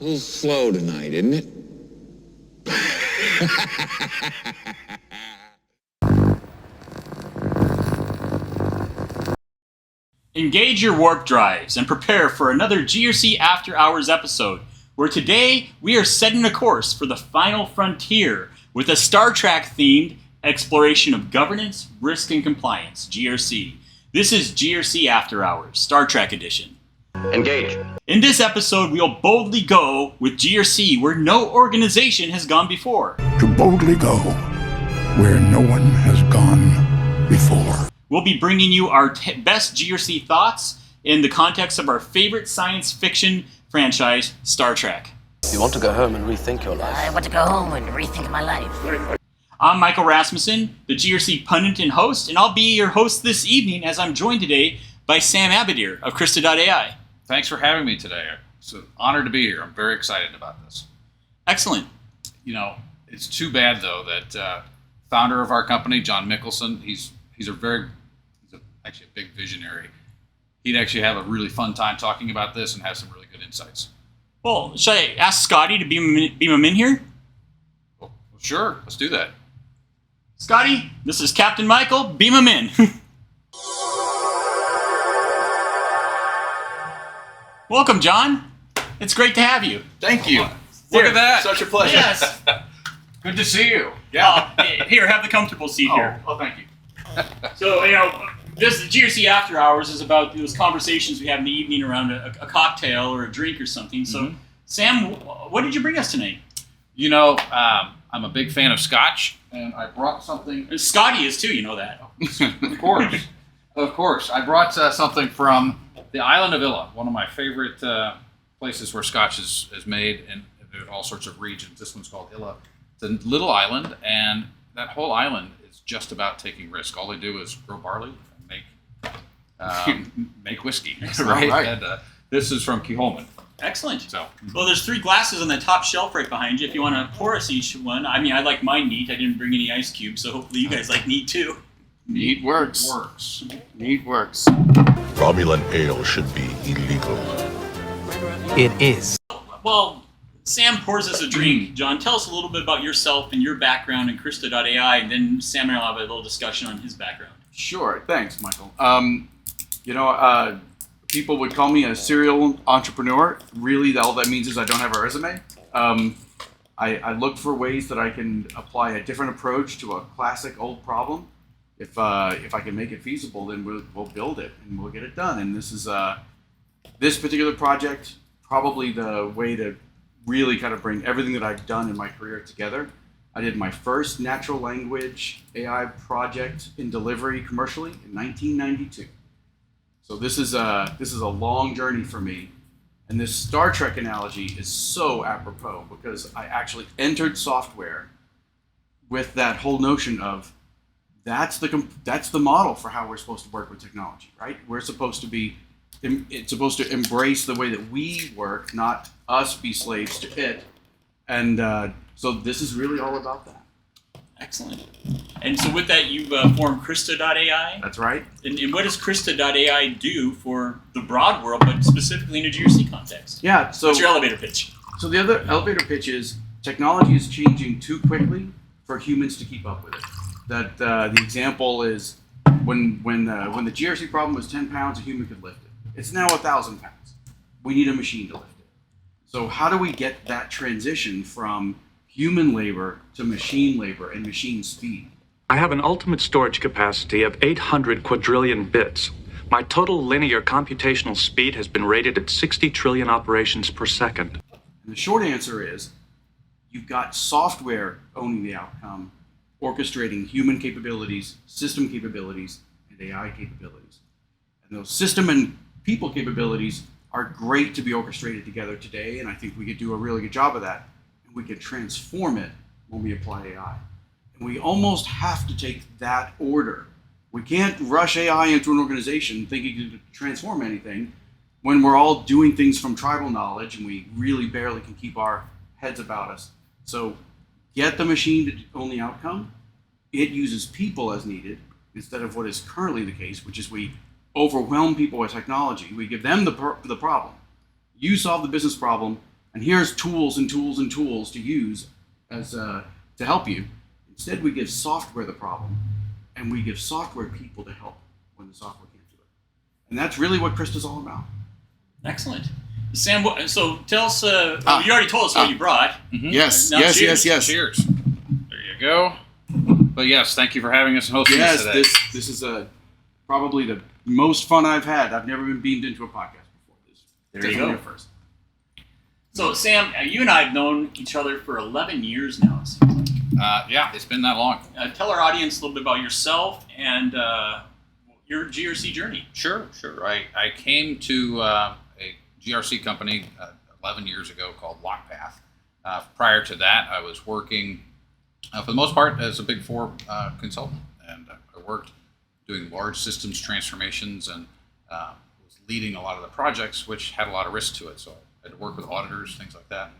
A little slow tonight, isn't it? Engage your warp drives and prepare for another GRC After Hours episode, where today we are setting a course for the final frontier with a Star Trek-themed exploration of governance, risk, and compliance, GRC. This is GRC After Hours, Star Trek Edition. Engage. In this episode, we'll boldly go with GRC where no organization has gone before. To boldly go where no one has gone before. We'll be bringing you our best GRC thoughts in the context of our favorite science fiction franchise, Star Trek. You want to go home and rethink your life? I want to go home and rethink my life. I'm Michael Rasmussen, the GRC Pundit and host, and I'll be your host this evening as I'm joined today by Sam Abadir of Krista.ai. Thanks for having me today. It's an honor to be here. I'm very excited about this. Excellent. You know, it's too bad, though, that founder of our company, John Michelsen, he's actually a big visionary. He'd actually have a really fun time talking about this and have some really good insights. Well, should I ask Scotty to beam him in here? Well, sure. Let's do that. Scotty, this is Captain Michael. Beam him in. Welcome, John. It's great to have you. Thank you. Look at that. Such a pleasure. Yes. Good to see you. Yeah. Here, have the comfortable seat here. Oh, thank you. So, this GRC After Hours is about those conversations we have in the evening around a cocktail or a drink or something. So, Sam, what did you bring us tonight? You know, I'm a big fan of Scotch, and I brought something. And Scotty is too, you know that. Of course. Of course. I brought something from the island of Illa, one of my favorite places where Scotch is made, and there's all sorts of regions. This one's called Illa. It's a little island, and that whole island is just about taking risk. All they do is grow barley and make whiskey, right? And this is from Kiholman. Excellent. So, well, there's 3 glasses on the top shelf right behind you. If you want to pour us each one, I mean, I like mine neat. I didn't bring any ice cubes, so hopefully you guys like neat too. Neat works. Neat works. Romulan ale should be illegal. It is. Well, Sam pours us a drink. John, tell us a little bit about yourself and your background in Krista.ai, and then Sam and I will have a little discussion on his background. Sure. Thanks, Michael. People would call me a serial entrepreneur. Really, all that means is I don't have a resume. I look for ways that I can apply a different approach to a classic old problem. If I can make it feasible, then we'll build it and we'll get it done. And this is this particular project, probably the way to really kind of bring everything that I've done in my career together. I did my first natural language AI project in delivery commercially in 1992. So this is a long journey for me. And this Star Trek analogy is so apropos because I actually entered software with that whole notion of that's the model for how we're supposed to work with technology, right? It's supposed to embrace the way that we work, not us be slaves to it. And so this is really all about that. Excellent. And so with that, you've formed Krista.ai. That's right. And what does Krista.ai do for the broad world, but specifically in a GRC context? Yeah. So what's your elevator pitch? So the other elevator pitch is technology is changing too quickly for humans to keep up with it. That the example is when the GRC problem was 10 pounds, a human could lift it. It's now 1,000 pounds. We need a machine to lift it. So how do we get that transition from human labor to machine labor and machine speed? I have an ultimate storage capacity of 800 quadrillion bits. My total linear computational speed has been rated at 60 trillion operations per second. And the short answer is you've got software owning the outcome, orchestrating human capabilities, system capabilities, and AI capabilities. And those system and people capabilities are great to be orchestrated together today, and I think we could do a really good job of that. And we can transform it when we apply AI. And we almost have to take that order. We can't rush AI into an organization thinking it can transform anything when we're all doing things from tribal knowledge and we really barely can keep our heads about us. So get the machine to own the outcome. It uses people as needed instead of what is currently the case, which is we overwhelm people with technology. We give them the problem. You solve the business problem, and here's tools and tools and tools to use as to help you. Instead, we give software the problem, and we give software people to help when the software can't do it. And that's really what Krista's all about. Excellent. Sam, so tell us, you already told us what you brought. Yes, Now, yes, cheers. yes. Cheers. There you go. But yes, thank you for having us and hosting us today. Yes, this is probably the most fun I've had. I've never been beamed into a podcast before. There you go. First. So, Sam, you and I have known each other for 11 years now, it seems like. Yeah, it's been that long. Tell our audience a little bit about yourself and your GRC journey. Sure. I came to a GRC company 11 years ago called Lockpath. Prior to that, I was working, for the most part, as a Big Four consultant. And I worked doing large systems transformations and was leading a lot of the projects, which had a lot of risk to it. So I had to work with auditors, things like that.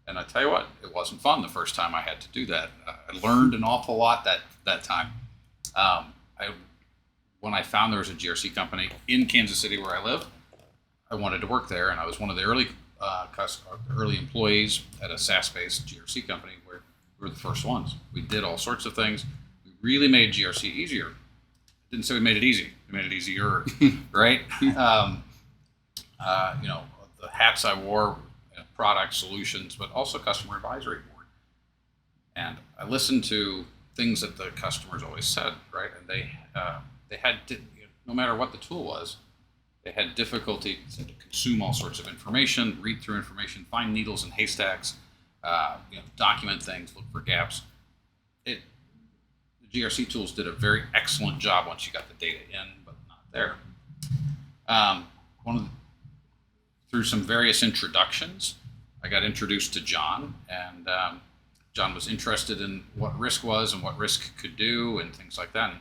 And I tell you what, it wasn't fun the first time I had to do that. I learned an awful lot that time. When I found there was a GRC company in Kansas City where I live, I wanted to work there, and I was one of the early employees at a SaaS-based GRC company where we were the first ones. We did all sorts of things. We really made GRC easier. Didn't say we made it easy. We made it easier, right? The hats I wore, product solutions, but also customer advisory board. And I listened to things that the customers always said, right? And they had, no matter what the tool was, they had difficulty to consume all sorts of information, read through information, find needles in haystacks, document things, look for gaps. The GRC tools did a very excellent job once you got the data in, but not there. Through some various introductions, I got introduced to John, and John was interested in what risk was and what risk could do and things like that. And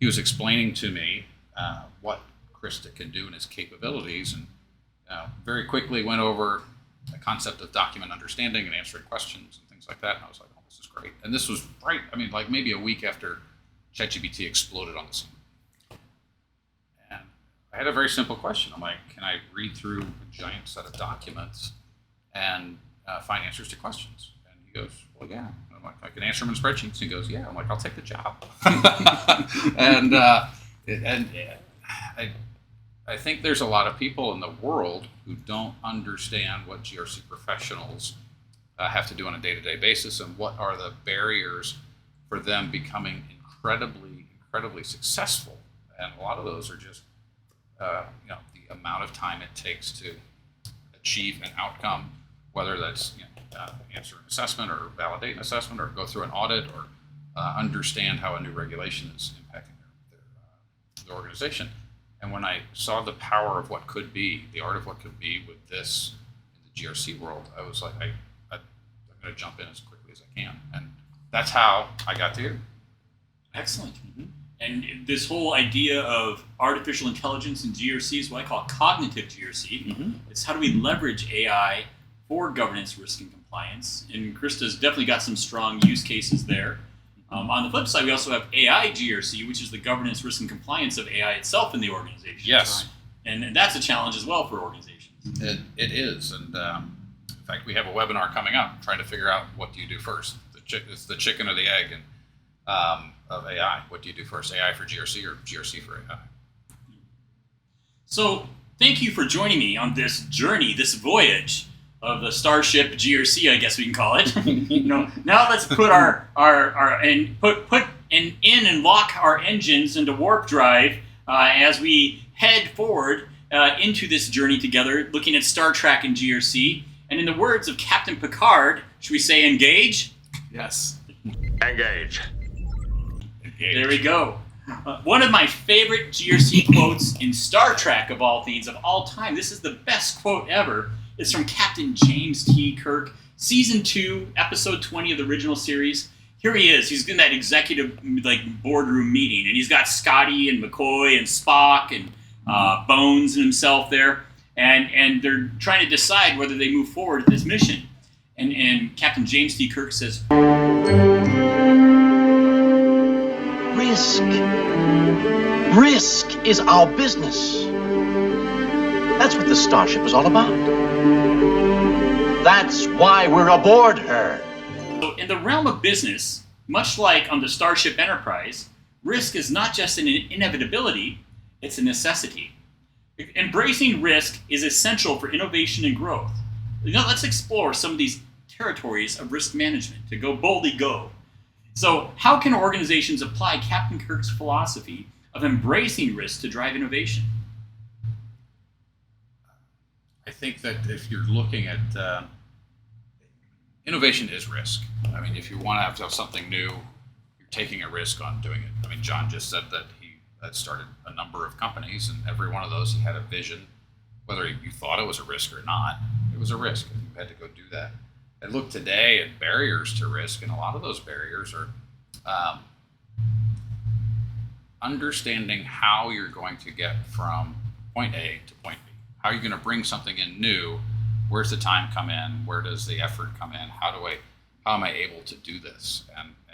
he was explaining to me what Krista can do and his capabilities, and very quickly went over the concept of document understanding and answering questions and things like that. And I was like, oh, this is great. And this was right, like maybe a week after ChatGPT exploded on the scene. And I had a very simple question. I'm like, can I read through a giant set of documents and find answers to questions? And he goes, well, yeah. And I'm like, I can answer them in spreadsheets. And he goes, yeah. I'm like, I'll take the job. And I think there's a lot of people in the world who don't understand what GRC professionals have to do on a day-to-day basis and what are the barriers for them becoming incredibly successful. And a lot of those are just the amount of time it takes to achieve an outcome, whether that's answer an assessment or validate an assessment or go through an audit or understand how a new regulation is impacting their organization. And when I saw the power of what could be, the art of what could be with this in the GRC world, I was like, I'm going to jump in as quickly as I can. And that's how I got to here. Excellent. Mm-hmm. And this whole idea of artificial intelligence in GRC is what I call cognitive GRC. Mm-hmm. It's how do we leverage AI for governance, risk, and compliance. And Krista's definitely got some strong use cases there. On the flip side, we also have AI GRC, which is the governance, risk, and compliance of AI itself in the organization. Yes. And that's a challenge as well for organizations. It is. And in fact, we have a webinar coming up trying to figure out what do you do first. It's the chicken or the egg of AI. What do you do first, AI for GRC or GRC for AI? So thank you for joining me on this journey, this voyage of the Starship GRC, I guess we can call it. Now let's put and lock our engines into warp drive as we head forward into this journey together, looking at Star Trek and GRC. And in the words of Captain Picard, should we say engage? Yes. Engage. There we go. One of my favorite GRC quotes in Star Trek of all things of all time. This is the best quote ever. It's from Captain James T. Kirk, Season 2, Episode 20 of the original series. Here he is. He's in that executive boardroom meeting, and he's got Scotty and McCoy and Spock and Bones and himself there, and they're trying to decide whether they move forward with this mission. And Captain James T. Kirk says, Risk is our business. That's what the Starship is all about. That's why we're aboard her. So in the realm of business, much like on the Starship Enterprise, risk is not just an inevitability, it's a necessity. Embracing risk is essential for innovation and growth. Let's explore some of these territories of risk management, to go boldly go. So how can organizations apply Captain Kirk's philosophy of embracing risk to drive innovation? I think that if you're looking at innovation is risk. I mean, if you want to have something new, you're taking a risk on doing it. I mean, John just said that he had started a number of companies, and every one of those he had a vision. Whether you thought it was a risk or not, it was a risk, and you had to go do that. And look today at barriers to risk, and a lot of those barriers are understanding how you're going to get from point A to point B. How are you going to bring something in new? Where's the time come in? Where does the effort come in? How am I able to do this?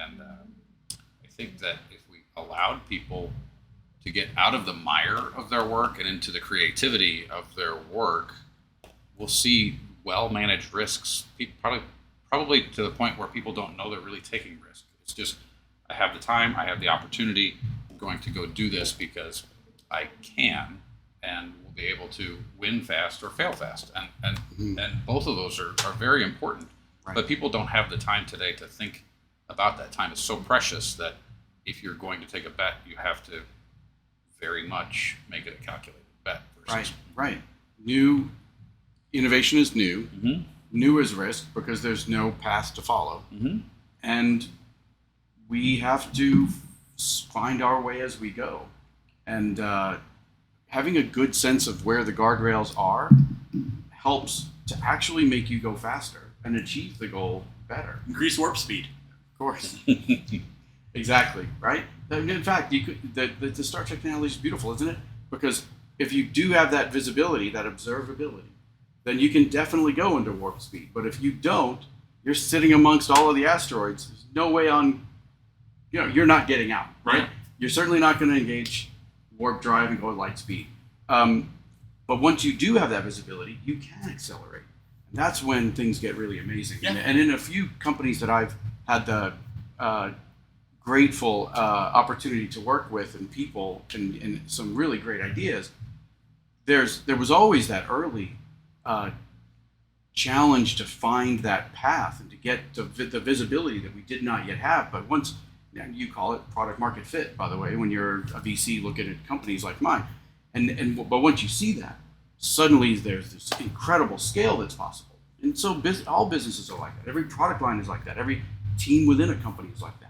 And I think that if we allowed people to get out of the mire of their work and into the creativity of their work, we'll see well-managed risks, probably to the point where people don't know they're really taking risk. It's just, I have the time, I have the opportunity, I'm going to go do this because I can, and we'll be able to win fast or fail fast. And both of those are very important. Right. But people don't have the time today to think about that. Time is so precious that if you're going to take a bet, you have to very much make it a calculated bet. Right. New innovation is new. Mm-hmm. New is risk because there's no path to follow. Mm-hmm. And we have to find our way as we go. And having a good sense of where the guardrails are helps to actually make you go faster and achieve the goal better. Increase warp speed. Of course. Exactly, right? In fact, you could, the Star Trek analogy is beautiful, isn't it? Because if you do have that visibility, that observability, then you can definitely go into warp speed. But if you don't, you're sitting amongst all of the asteroids. There's no way on, you're not getting out, right? You're certainly not going to engage warp drive and go at light speed. But once you do have that visibility, you can accelerate. And that's when things get really amazing. Yeah. And in a few companies that I've had the grateful opportunity to work with and people and some really great ideas, there was always that early challenge to find that path and to get to the visibility that we did not yet have. But once, you call it product market fit, by the way, when you're a VC looking at companies like mine, but once you see that, suddenly there's this incredible scale that's possible. And so all businesses are like that. Every product line is like that. Every team within a company is like that.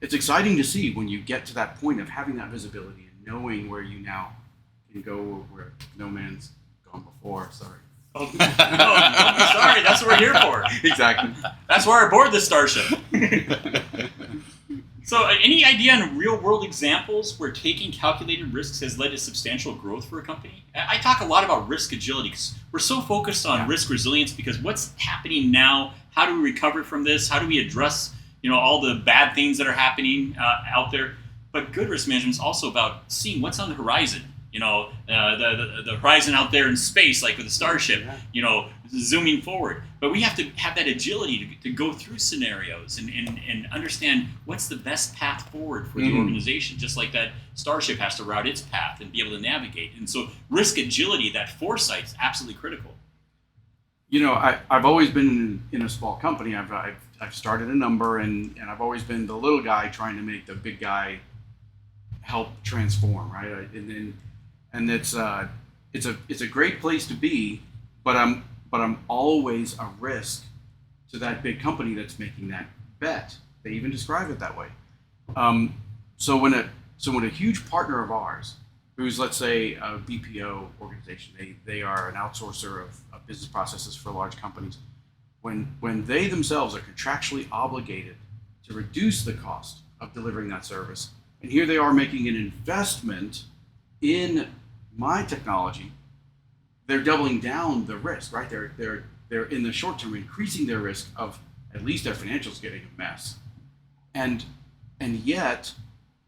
It's exciting to see when you get to that point of having that visibility and knowing where you now can go where no man's gone before. Sorry. Oh, no, don't be sorry. That's what we're here for. Exactly. That's why we're aboard the Starship. So any idea on real-world examples where taking calculated risks has led to substantial growth for a company? I talk a lot about risk agility because we're so focused on risk resilience because what's happening now, how do we recover from this, how do we address all the bad things that are happening out there? But good risk management is also about seeing what's on the horizon. The horizon out there in space, like with the Starship, zooming forward. But we have to have that agility to go through scenarios and understand what's the best path forward for the organization, just like that Starship has to route its path and be able to navigate. And so risk agility, that foresight is absolutely critical. I've always been in a small company. I've started a number, and I've always been the little guy trying to make the big guy help transform, right? And it's a great place to be, but I'm always a risk to that big company that's making that bet. They even describe it that way. So when a huge partner of ours, who's, let's say, a BPO organization, they are an outsourcer of business processes for large companies, when they themselves are contractually obligated to reduce the cost of delivering that service, and here they are making an investment in my technology, they're doubling down the risk, right? They're in the short term increasing their risk of at least their financials getting a mess. And yet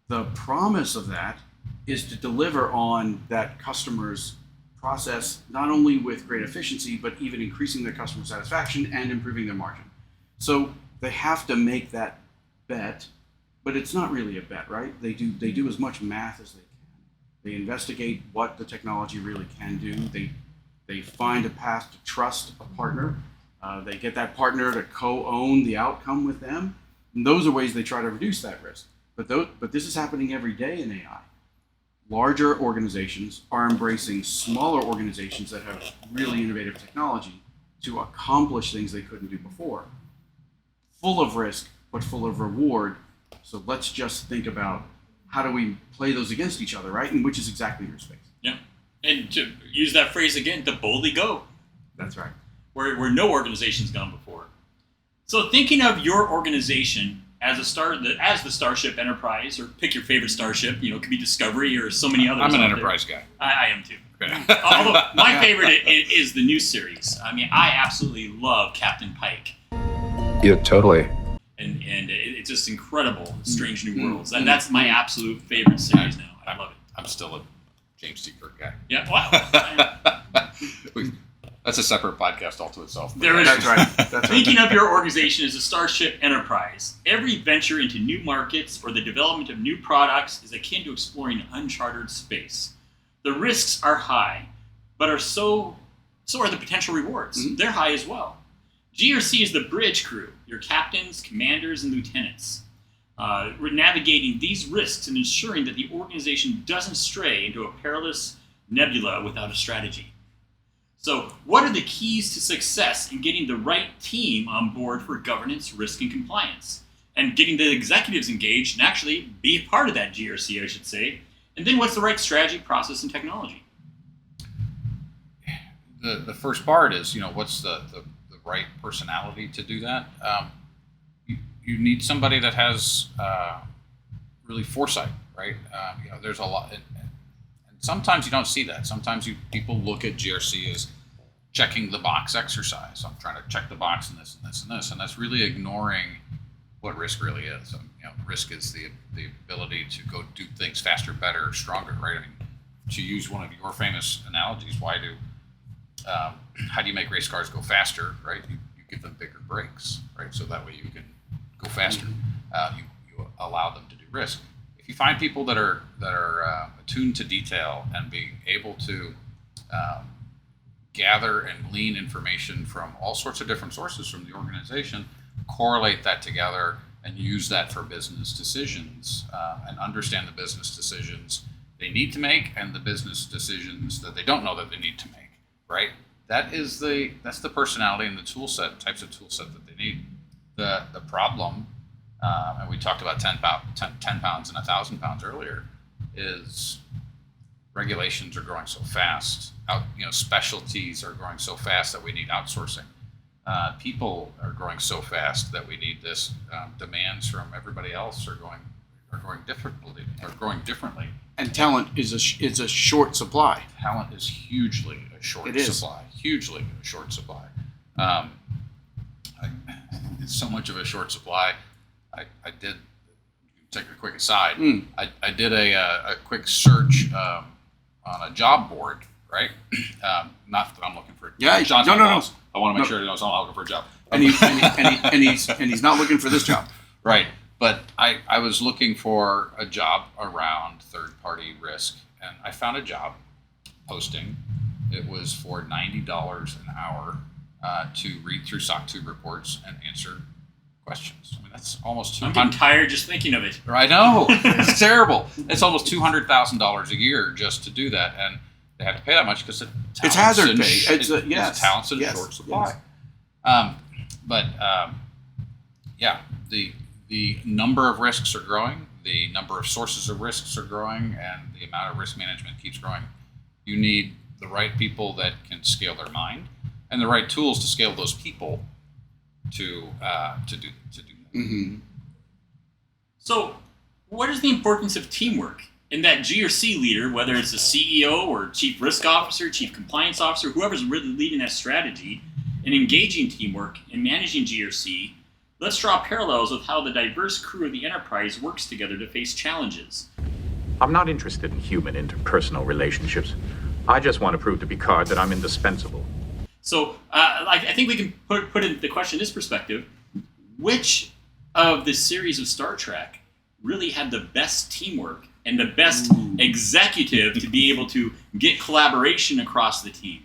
the promise of that is to deliver on that customer's process not only with great efficiency, but even increasing their customer satisfaction and improving their margin. So they have to make that bet, but it's not really a bet, right? They do as much math as they can. They investigate what the technology really can do. They find a path to trust a partner. They get that partner to co-own the outcome with them. And those are ways they try to reduce that risk. But this is happening every day in AI. Larger organizations are embracing smaller organizations that have really innovative technology to accomplish things they couldn't do before. Full of risk, but full of reward. So let's just think about how do we play those against each other, right? And which is exactly your space. Yeah. And to use that phrase again, to boldly go. That's right. Where no organization's gone before. So thinking of your organization as the Starship Enterprise, or pick your favorite starship, it could be Discovery or so many others. I'm an Enterprise guy. I am too. Although my favorite is the new series. I mean, I absolutely love Captain Pike. Yeah, totally. And it's just incredible, Strange New Worlds. And that's my absolute favorite series now. I love it. I'm still a James T. Kirk guy. Yeah, wow. That's a separate podcast all to itself. There it is. That's right. Thinking of your organization as a Starship Enterprise, every venture into new markets or the development of new products is akin to exploring uncharted space. The risks are high, but so are the potential rewards. Mm-hmm. They're high as well. GRC is the bridge crew, your captains, commanders, and lieutenants. We're navigating these risks and ensuring that the organization doesn't stray into a perilous nebula without a strategy. So, what are the keys to success in getting the right team on board for governance, risk, and compliance? And getting the executives engaged and actually be a part of that GRC, I should say. And then what's the right strategy, process, and technology? The first part is, what's the right personality to do that? You need somebody that has really foresight, right? There's a lot, and sometimes you don't see that. Sometimes people look at GRC as checking the box exercise. I'm trying to check the box in this and this and this, and that's really ignoring what risk really is. Risk is the ability to go do things faster, better, stronger, right? I mean, to use one of your famous analogies, how do you make race cars go faster, right? You give them bigger brakes, right? So that way you can go faster. You allow them to do risk. If you find people that are attuned to detail and being able to gather and glean information from all sorts of different sources from the organization, correlate that together and use that for business decisions, and understand the business decisions they need to make and the business decisions that they don't know that they need to make, right? That's the personality and the types of tool set that they need. The problem, and we talked about 10 pounds and 1,000 pounds earlier, is regulations are growing so fast. Specialties are growing so fast that we need outsourcing. People are growing so fast that we need this. Demands from everybody else are growing differently. And talent is a short supply. Talent is hugely a short supply. Hugely a short supply. It's so much of a short supply. I did take a quick aside. I did a quick search on a job board, right? Not that I'm looking for. Yeah, John's no. I want to make sure he knows I'm looking for a job. And he's not looking for this job. Right. But I was looking for a job around third-party risk, and I found a job posting. It was for $90 an hour to read through SOC 2 reports and answer questions. I mean, that's almost I'm getting tired just thinking of it. I know. It's terrible. It's almost $200,000 a year just to do that, and they have to pay that much because it's hazard pay. It's talents in short supply. The number of risks are growing, the number of sources of risks are growing, and the amount of risk management keeps growing. You need the right people that can scale their mind, and the right tools to scale those people to do that. Mm-hmm. So, what is the importance of teamwork in that GRC leader, whether it's the CEO or chief risk officer, chief compliance officer, whoever's really leading that strategy, and engaging teamwork and managing GRC? Let's draw parallels with how the diverse crew of the enterprise works together to face challenges. I'm not interested in human interpersonal relationships. I just want to prove to Picard that I'm indispensable. So I think we can put in the question in this perspective. Which of the series of Star Trek really had the best teamwork and the best executive to be able to get collaboration across the team?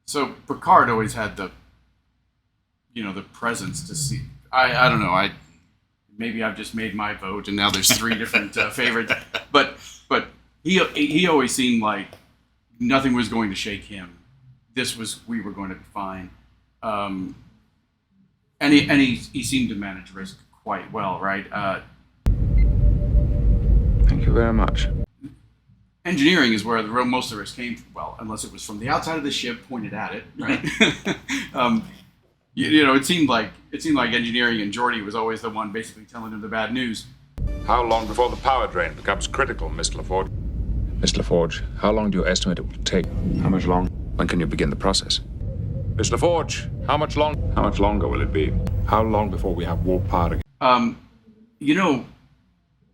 So Picard always had the presence to see. I don't know. Maybe I've just made my vote, and now there's three different favorites. But he always seemed like nothing was going to shake him. We were going to be fine. And he seemed to manage risk quite well, right? Thank you very much. Engineering is where most of the risk came from. Well, unless it was from the outside of the ship pointed at it, right? It seemed like engineering and Geordi was always the one basically telling him the bad news. How long before the power drain becomes critical, Miss LaForge? Miss LaForge, how long do you estimate it will take? How much long? When can you begin the process? Miss LaForge, how much longer will it be? How long before we have warp power again?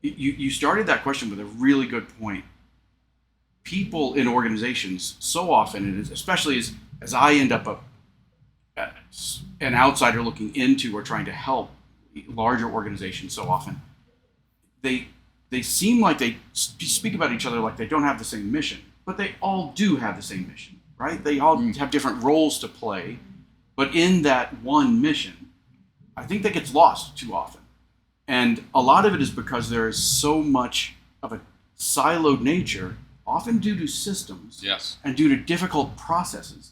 You started that question with a really good point. People in organizations so often, and especially as I end up an outsider looking into or trying to help larger organizations, so often they seem like they speak about each other like they don't have the same mission, but they all do have the same mission, right? They all have different roles to play, but in that one mission, I think that gets lost too often. And a lot of it is because there is so much of a siloed nature, often due to systems, Yes. and due to difficult processes.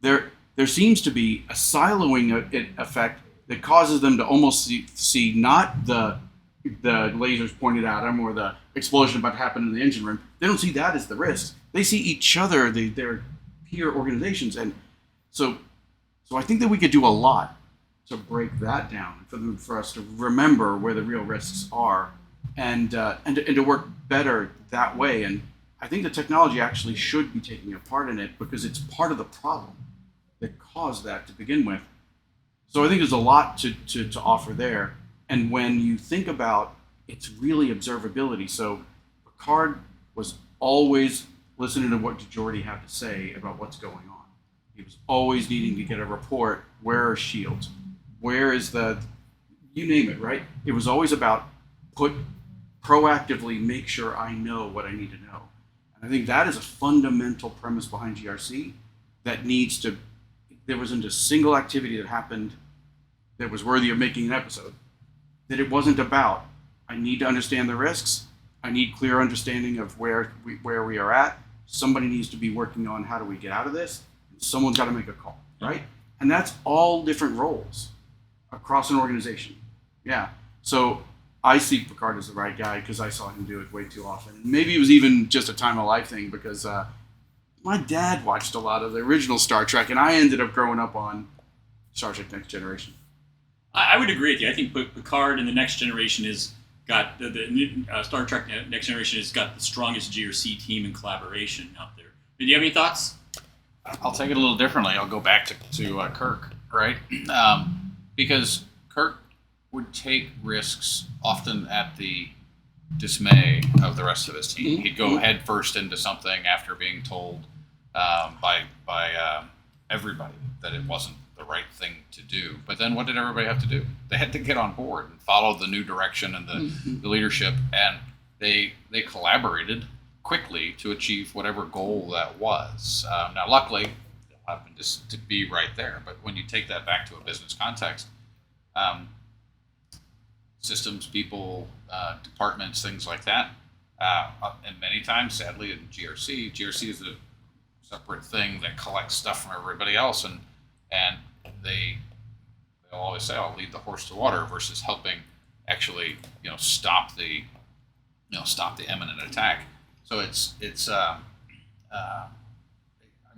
There seems to be a siloing effect that causes them to almost see not the lasers pointed at them or the explosion about to happen in the engine room. They don't see that as the risk. They see each other, their peer organizations, and so I think that we could do a lot to break that down for us to remember where the real risks are, and to work better that way. And I think the technology actually should be taking a part in it because it's part of the problem that caused that to begin with. So I think there's a lot to offer there. And when you think about it's really observability. So Picard was always listening to what Geordi had to say about what's going on. He was always needing to get a report. Where are shields? Where is you name it, right? It was always about proactively make sure I know what I need to know. And I think that is a fundamental premise behind GRC that there wasn't a single activity that happened that was worthy of making an episode. That it wasn't about, I need to understand the risks. I need clear understanding of where we are at. Somebody needs to be working on how do we get out of this. Someone's got to make a call, right? And that's all different roles across an organization. Yeah. So I see Picard as the right guy because I saw him do it way too often. Maybe it was even just a time of life thing because my dad watched a lot of the original Star Trek, and I ended up growing up on Star Trek Next Generation. I would agree with you. I think Picard and the Next Generation has got Star Trek Next Generation has got the strongest GRC team and collaboration out there. Do you have any thoughts? I'll take it a little differently. I'll go back to Kirk, right? Because Kirk would take risks often at the dismay of the rest of his team. He'd go head first into something after being told by everybody that it wasn't the right thing to do. But then what did everybody have to do? They had to get on board and follow the new direction and the leadership, and they collaborated quickly to achieve whatever goal that was. Now, luckily, it happened to be right there. But when you take that back to a business context, systems, people, departments, things like that, and many times, sadly, in GRC is a separate thing that collects stuff from everybody else, and they'll always say, "I'll lead the horse to water," versus helping actually, stop the imminent attack. So I'm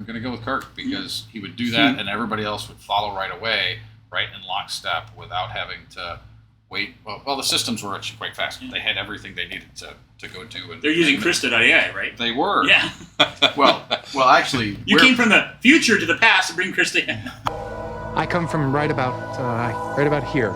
going to go with Kirk because he would do that, and everybody else would follow right away, right in lockstep, without having to wait. Well, the systems were actually quite fast. They had everything they needed to go to. And they're using Krista.ai, right? They were. Yeah. well, actually, you came from the future to the past to bring Krista in. I come from right about here,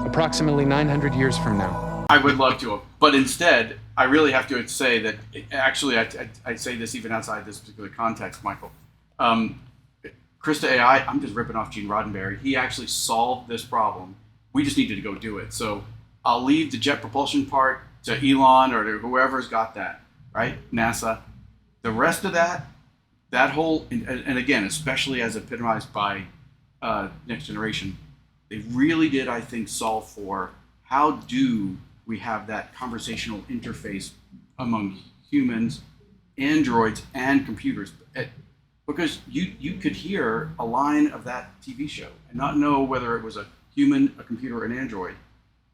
approximately 900 years from now. I would love to have, but instead, I really have to say that actually I say this even outside this particular context, Michael. Krista AI, I'm just ripping off Gene Roddenberry. He actually solved this problem. We just needed to go do it. So I'll leave the jet propulsion part to Elon or to whoever's got that, right? NASA. The rest of that whole, and again, especially as epitomized by Next Generation, they really did, I think, solve for how do we have that conversational interface among humans, androids, and computers. Because you could hear a line of that TV show and not know whether it was a human, a computer, or an android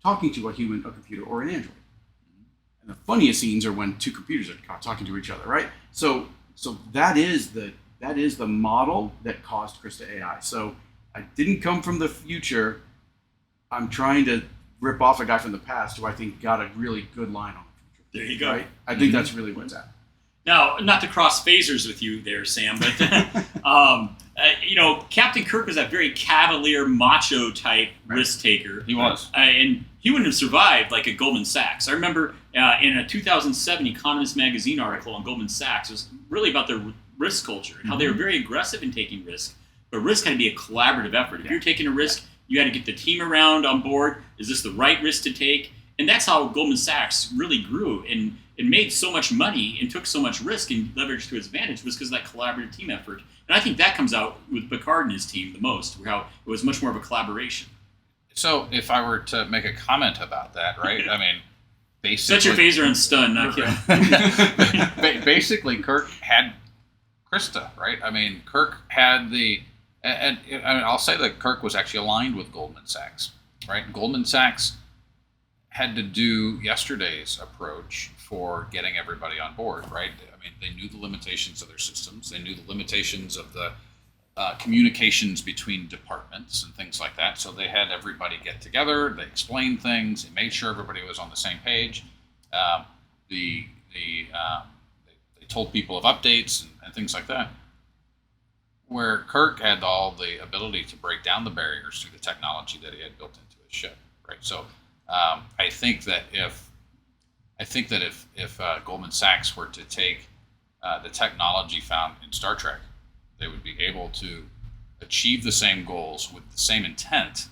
talking to a human, a computer, or an android. And the funniest scenes are when two computers are talking to each other, right? So that is the model that caused Krista AI. So I didn't come from the future. I'm trying to rip off a guy from the past who I think got a really good line on the future. There you go. Right? I think that's really what's at. Now, not to cross phasers with you there, Sam, but Captain Kirk was that very cavalier, macho type risk taker. He was, and he wouldn't have survived like at Goldman Sachs. I remember in a 2007 Economist magazine article on Goldman Sachs, it was really about their risk culture and how they were very aggressive in taking risk. But risk had to be a collaborative effort. If you're taking a risk, you had to get the team around on board. Is this the right risk to take? And that's how Goldman Sachs really grew and made so much money and took so much risk and leveraged to its advantage was because of that collaborative team effort. And I think that comes out with Picard and his team the most, how it was much more of a collaboration. So if I were to make a comment about that, right? I mean, basically... Set your phaser and stun, not kill. Basically, Kirk had Krista, right? I mean, Kirk had the... And I'll say that Kirk was actually aligned with Goldman Sachs, right? Goldman Sachs had to do yesterday's approach for getting everybody on board, right? I mean, they knew the limitations of their systems. They knew the limitations of the communications between departments and things like that. So they had everybody get together. They explained things. They made sure everybody was on the same page. They told people of updates and things like that. Where Kirk had all the ability to break down the barriers through the technology that he had built into his ship, right? So I think that if Goldman Sachs were to take the technology found in Star Trek, they would be able to achieve the same goals with the same intent,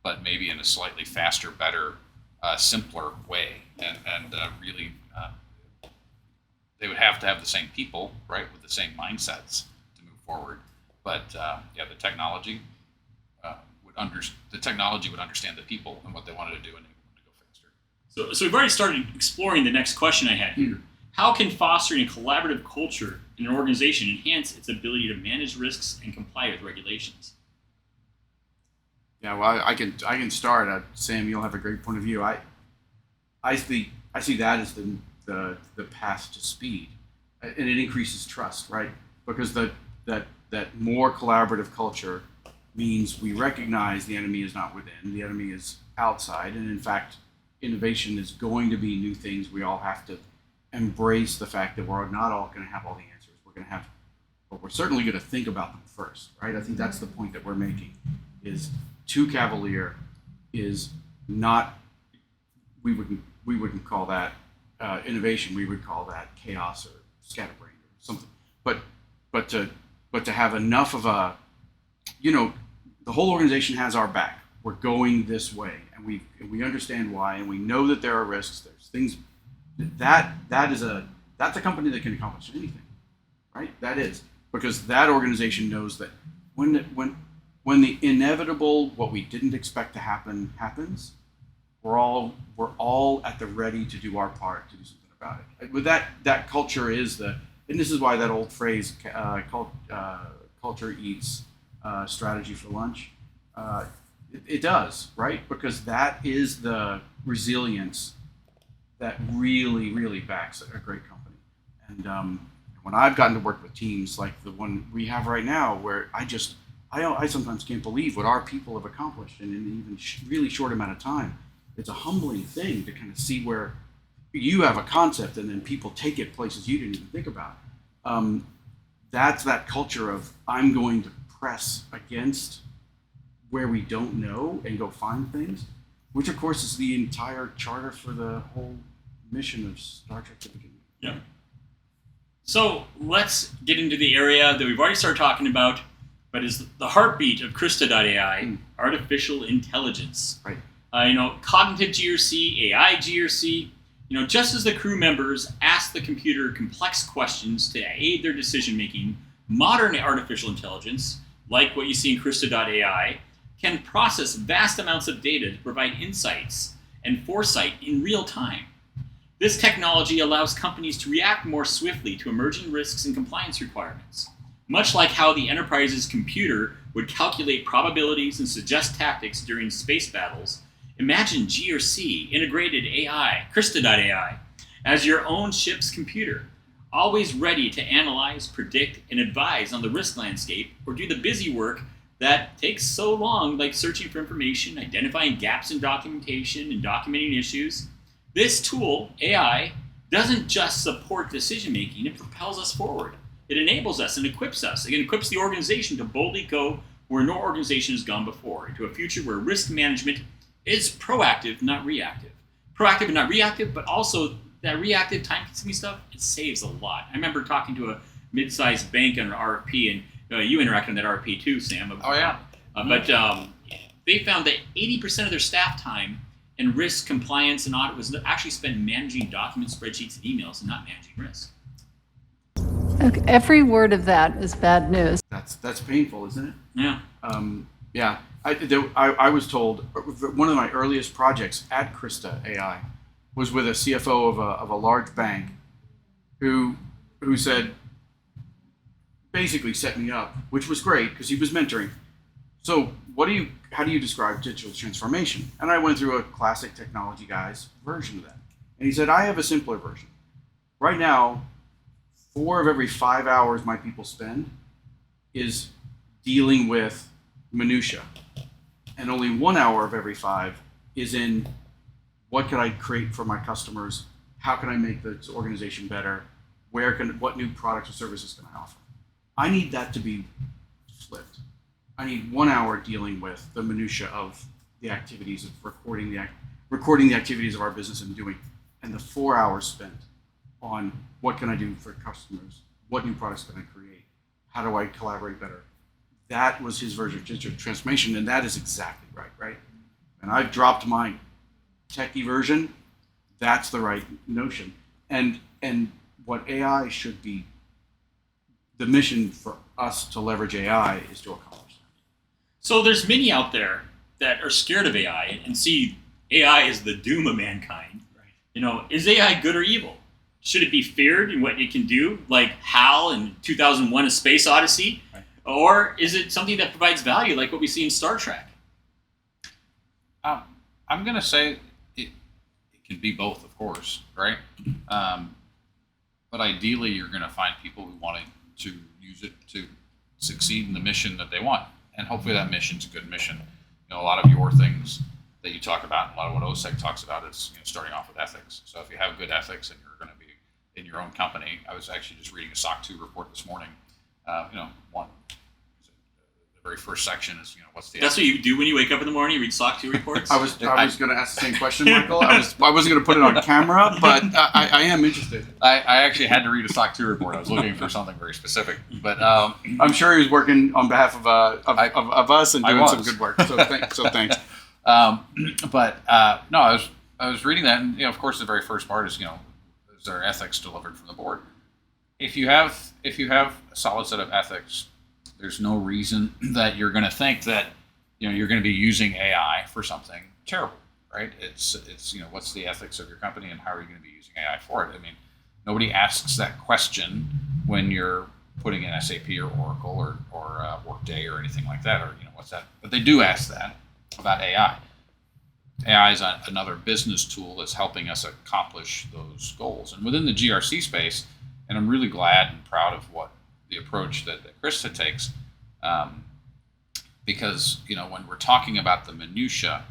but maybe in a slightly faster, better, simpler way, and really they would have to have the same people, right, with the same mindsets to move forward. But the technology would understand the people and what they wanted to do, and they wanted to go faster. So we've already started exploring the next question I had here. How can fostering a collaborative culture in an organization enhance its ability to manage risks and comply with regulations? Yeah, well, I can start. Sam, you'll have a great point of view. I see that as the path to speed, and it increases trust, right? Because that more collaborative culture means we recognize the enemy is not within, the enemy is outside, and in fact, innovation is going to be new things. We all have to embrace the fact that we're not all going to have all the answers. But we're certainly going to think about them first, right? I think that's the point that we're making. Is too cavalier is not. We wouldn't call that innovation. We would call that chaos or scatterbrained or something. But to have enough of a, the whole organization has our back. We're going this way, and we understand why, and we know that there are risks. There's things that's a company that can accomplish anything, right? That is because that organization knows that when the inevitable, what we didn't expect to happen happens, we're all at the ready to do our part to do something about it. With that culture is and this is why that old phrase, culture eats strategy for lunch. It does, right? Because that is the resilience that really, really backs a great company. And when I've gotten to work with teams like the one we have right now, where I sometimes can't believe what our people have accomplished in an even really short amount of time. It's a humbling thing to kind of see where you have a concept and then people take it places you didn't even think about. That's that culture of I'm going to press against where we don't know and go find things, which of course is the entire charter for the whole mission of Star Trek to begin with. Yeah. So let's get into the area that we've already started talking about, but is the heartbeat of Krista.ai, artificial intelligence. Right. Cognitive GRC, AI GRC. Just as the crew members ask the computer complex questions to aid their decision making, modern artificial intelligence, like what you see in Krista.ai, can process vast amounts of data to provide insights and foresight in real time. This technology allows companies to react more swiftly to emerging risks and compliance requirements. Much like how the Enterprise's computer would calculate probabilities and suggest tactics during space battles, imagine GRC, integrated AI, Krista.ai, as your own ship's computer, always ready to analyze, predict, and advise on the risk landscape or do the busy work that takes so long, like searching for information, identifying gaps in documentation, and documenting issues. This tool, AI, doesn't just support decision-making, it propels us forward. It enables us and equips us. It equips the organization to boldly go where no organization has gone before, into a future where risk management is proactive, not reactive. Proactive and not reactive, but also that reactive, time-consuming stuff, it saves a lot. I remember talking to a mid-sized bank on an RFP, and you interacted on that RFP too, Sam. Oh, yeah. But they found that 80% of their staff time in risk, compliance, and audit was actually spent managing documents, spreadsheets, and emails, and not managing risk. Okay, every word of that is bad news. That's painful, isn't it? Yeah. Yeah. I was told one of my earliest projects at Krista AI was with a CFO of a large bank who said, basically set me up, which was great because he was mentoring. So how do you describe digital transformation? And I went through a classic technology guy's version of that. And he said, I have a simpler version. Right now, 4 of every 5 hours my people spend is dealing with minutia. And only 1 hour of every 5 is in what can I create for my customers? How can I make this organization better? What new products or services can I offer? I need that to be flipped. I need 1 hour dealing with the minutia of the activities of recording the activities of our business and the 4 hours spent on what can I do for customers? What new products can I create? How do I collaborate better? That was his version of digital transformation, and that is exactly right? And I've dropped my techie version. That's the right notion. And what AI should be, the mission for us to leverage AI is to accomplish that. So there's many out there that are scared of AI and see AI as the doom of mankind. Right. Is AI good or evil? Should it be feared in what it can do, like HAL in 2001: A Space Odyssey? Right. Or is it something that provides value, like what we see in Star Trek? I'm going to say it can be both, of course, right? But ideally, you're going to find people who want to use it to succeed in the mission that they want. And hopefully that mission's a good mission. A lot of your things that you talk about, a lot of what OSEC talks about is starting off with ethics. So if you have good ethics and you're going to be in your own company, I was actually just reading a SOC 2 report this morning. The very first section is, what's the... That's what you do when you wake up in the morning, you read SOC 2 reports? I was going to ask the same question, Michael. I wasn't going to put it on camera, but I am interested. I actually had to read a SOC 2 report. I was looking for something very specific. But I'm sure he was working on behalf of us and doing some good work. So thanks. No, I was reading that, and of course the very first part is is there ethics delivered from the board? If you have a solid set of ethics, there's no reason that you're going to think that you're going to be using AI for something terrible, right? It's what's the ethics of your company and how are you going to be using AI for it? I mean, nobody asks that question when you're putting in SAP or Oracle or Workday or anything like that, or what's that? But they do ask that about AI. AI is another business tool that's helping us accomplish those goals. And within the GRC space, and I'm really glad and proud of what the approach that Krista takes, because when we're talking about the minutia,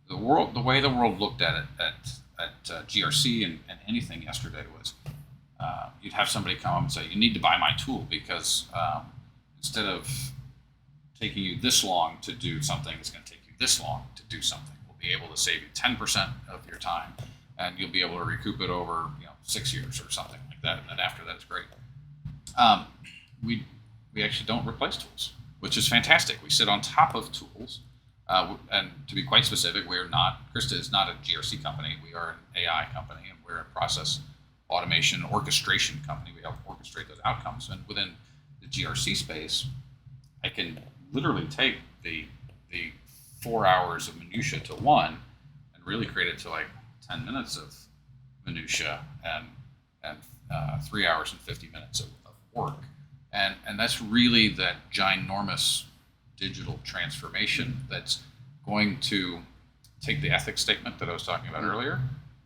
the way the world looked at it at GRC and anything yesterday was, you'd have somebody come up and say, you need to buy my tool because instead of taking you this long to do something, it's going to take you this long to do something. We'll be able to save you 10% of your time. and you'll be able to recoup it over 6 years or something like that. And then after that, it's great. We actually don't replace tools, which is fantastic. We sit on top of tools. And to be quite specific, Krista is not a GRC company. We are an AI company, and we're a process automation orchestration company. We help orchestrate those outcomes. And within the GRC space, I can literally take the 4 hours of minutia to one and really create it to like 10 minutes of minutia and 3 hours and 50 minutes of work. And that's really that ginormous digital transformation that's going to take the ethics statement that I was talking about earlier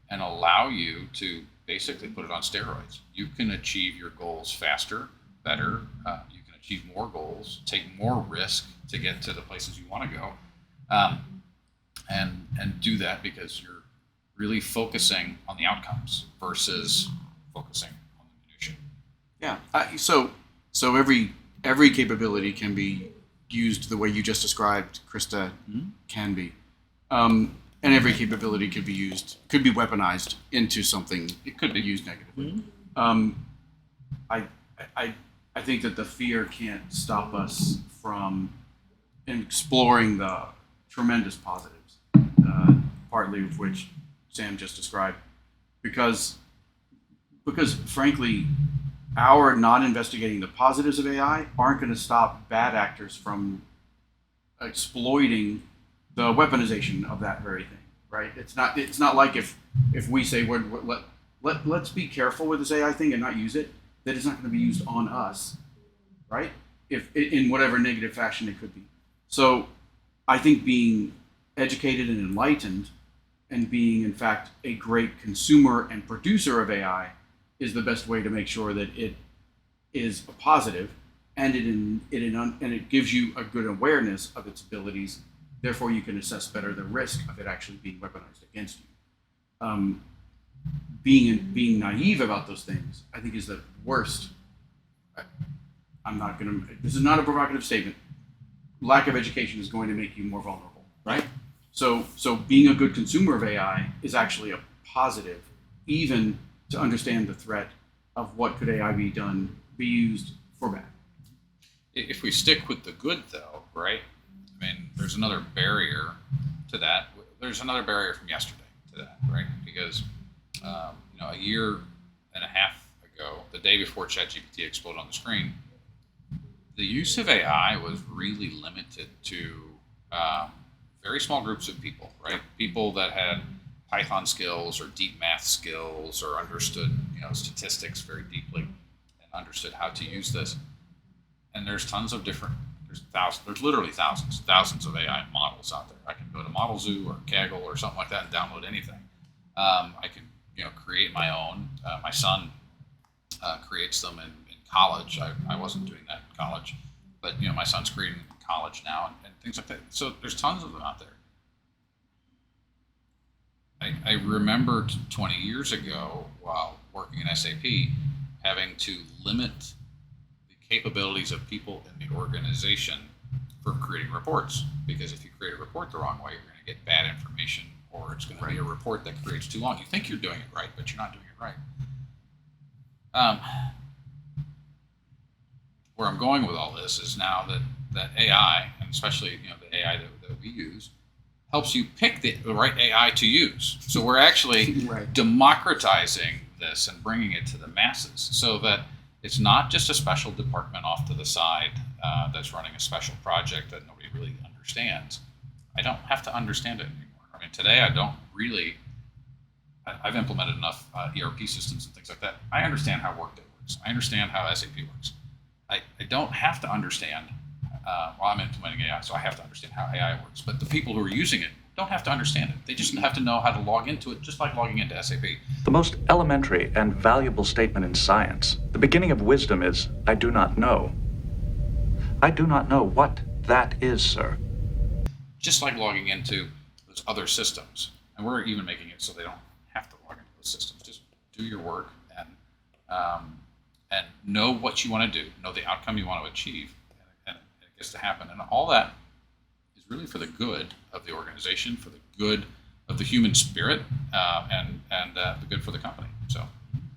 and allow you to basically put it on steroids. You can achieve your goals faster, better. You can achieve more goals, take more risk to get to the places you want to go, and do that because you're really focusing on the outcomes versus focusing on the minutia. Yeah. So every capability can be used the way you just described, Krista, can be. And every capability could be weaponized into something. It could be used negatively. I think that the fear can't stop us from exploring the tremendous positives, partly of which Sam just described, because frankly, our not investigating the positives of AI aren't going to stop bad actors from exploiting the weaponization of that very thing, right? It's not like if we say let's be careful with this AI thing and not use it, that it's not going to be used on us, right? If in whatever negative fashion it could be. So I think being educated and enlightened and being in fact a great consumer and producer of AI is the best way to make sure that it is a positive, and it gives you a good awareness of its abilities. Therefore, you can assess better the risk of it actually being weaponized against you. Being naive about those things, I think, is the worst. This is not a provocative statement. Lack of education is going to make you more vulnerable, right? So being a good consumer of AI is actually a positive, even to understand the threat of what could AI be used for bad. If we stick with the good, though, right? I mean, there's another barrier to that. There's another barrier from yesterday to that, right? Because a year and a half ago, the day before ChatGPT exploded on the screen, the use of AI was really limited to very small groups of people, right? People that had Python skills or deep math skills or understood statistics very deeply and understood how to use this. And there's literally thousands of AI models out there. I can go to Model Zoo or Kaggle or something like that and download anything. I can create my own. My son creates them in college. I wasn't doing that in college, but my son's creating them in college now and things like that. So there's tons of them out there. I remember 20 years ago while working in SAP having to limit the capabilities of people in the organization for creating reports, because if you create a report the wrong way, you're going to get bad information, or it's going to be a report that creates too long. You think you're doing it right, but you're not doing it right. Where I'm going with all this is now that AI, and especially the AI that we use, helps you pick the right AI to use. So we're actually democratizing this and bringing it to the masses, so that it's not just a special department off to the side that's running a special project that nobody really understands. I don't have to understand it anymore. I mean, today I've implemented enough ERP systems and things like that. I understand how Workday works. I understand how SAP works. I don't have to understand, I'm implementing AI, so I have to understand how AI works. But the people who are using it don't have to understand it. They just have to know how to log into it, just like logging into SAP. The most elementary and valuable statement in science, the beginning of wisdom, is, I do not know. I do not know what that is, sir. Just like logging into those other systems. And we're even making it so they don't have to log into those systems. Just do your work and know what you want to do, know the outcome you want to achieve, and it gets to happen. And all that is really for the good of the organization, for the good the human spirit and the good for the company.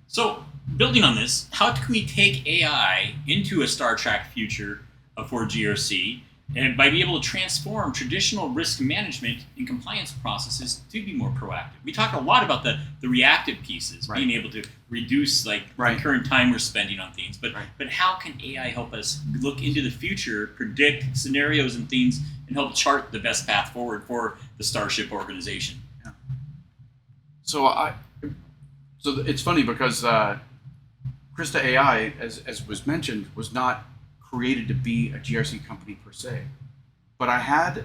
So, building on this, how can we take AI into a Star Trek future for GRC and by being able to transform traditional risk management and compliance processes to be more proactive? We talk a lot about the reactive pieces, being able to reduce the current time we're spending on things. But how can AI help us look into the future, predict scenarios and things, and help chart the best path forward for the Starship organization? Yeah. So it's funny because Krista AI, as was mentioned, was not created to be a GRC company per se, but I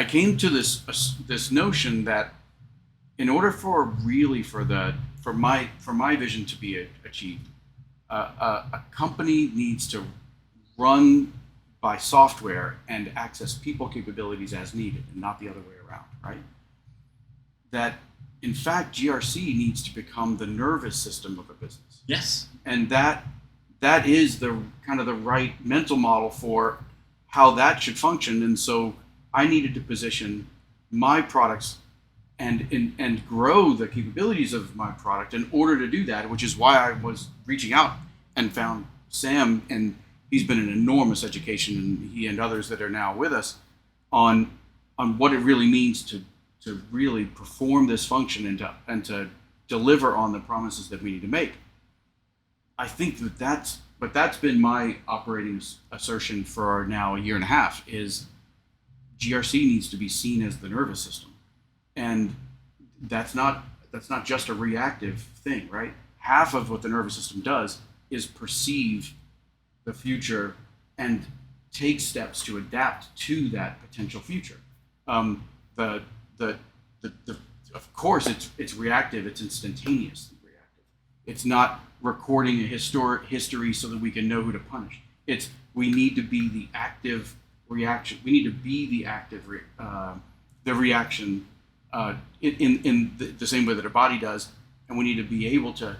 came to this notion that in order for my vision to be achieved, a company needs to run by software and access people capabilities as needed, and not the other way around, right? That in fact, GRC needs to become the nervous system of a business. Yes. And that is the kind of the right mental model for how that should function. And so I needed to position my products and grow the capabilities of my product in order to do that, which is why I was reaching out and found Sam, and he's been an enormous education, and he and others that are now with us on what it really means to really perform this function and to deliver on the promises that we need to make. I think that's been my operating assertion for now a year and a half, is GRC needs to be seen as the nervous system. And that's not just a reactive thing, right? Half of what the nervous system does is perceive the future and take steps to adapt to that potential future. Of course, it's reactive. It's instantaneously reactive. It's not recording a history so that we can know who to punish. We need to be the active reaction. We need to be the active reaction in the same way that a body does, and we need to be able to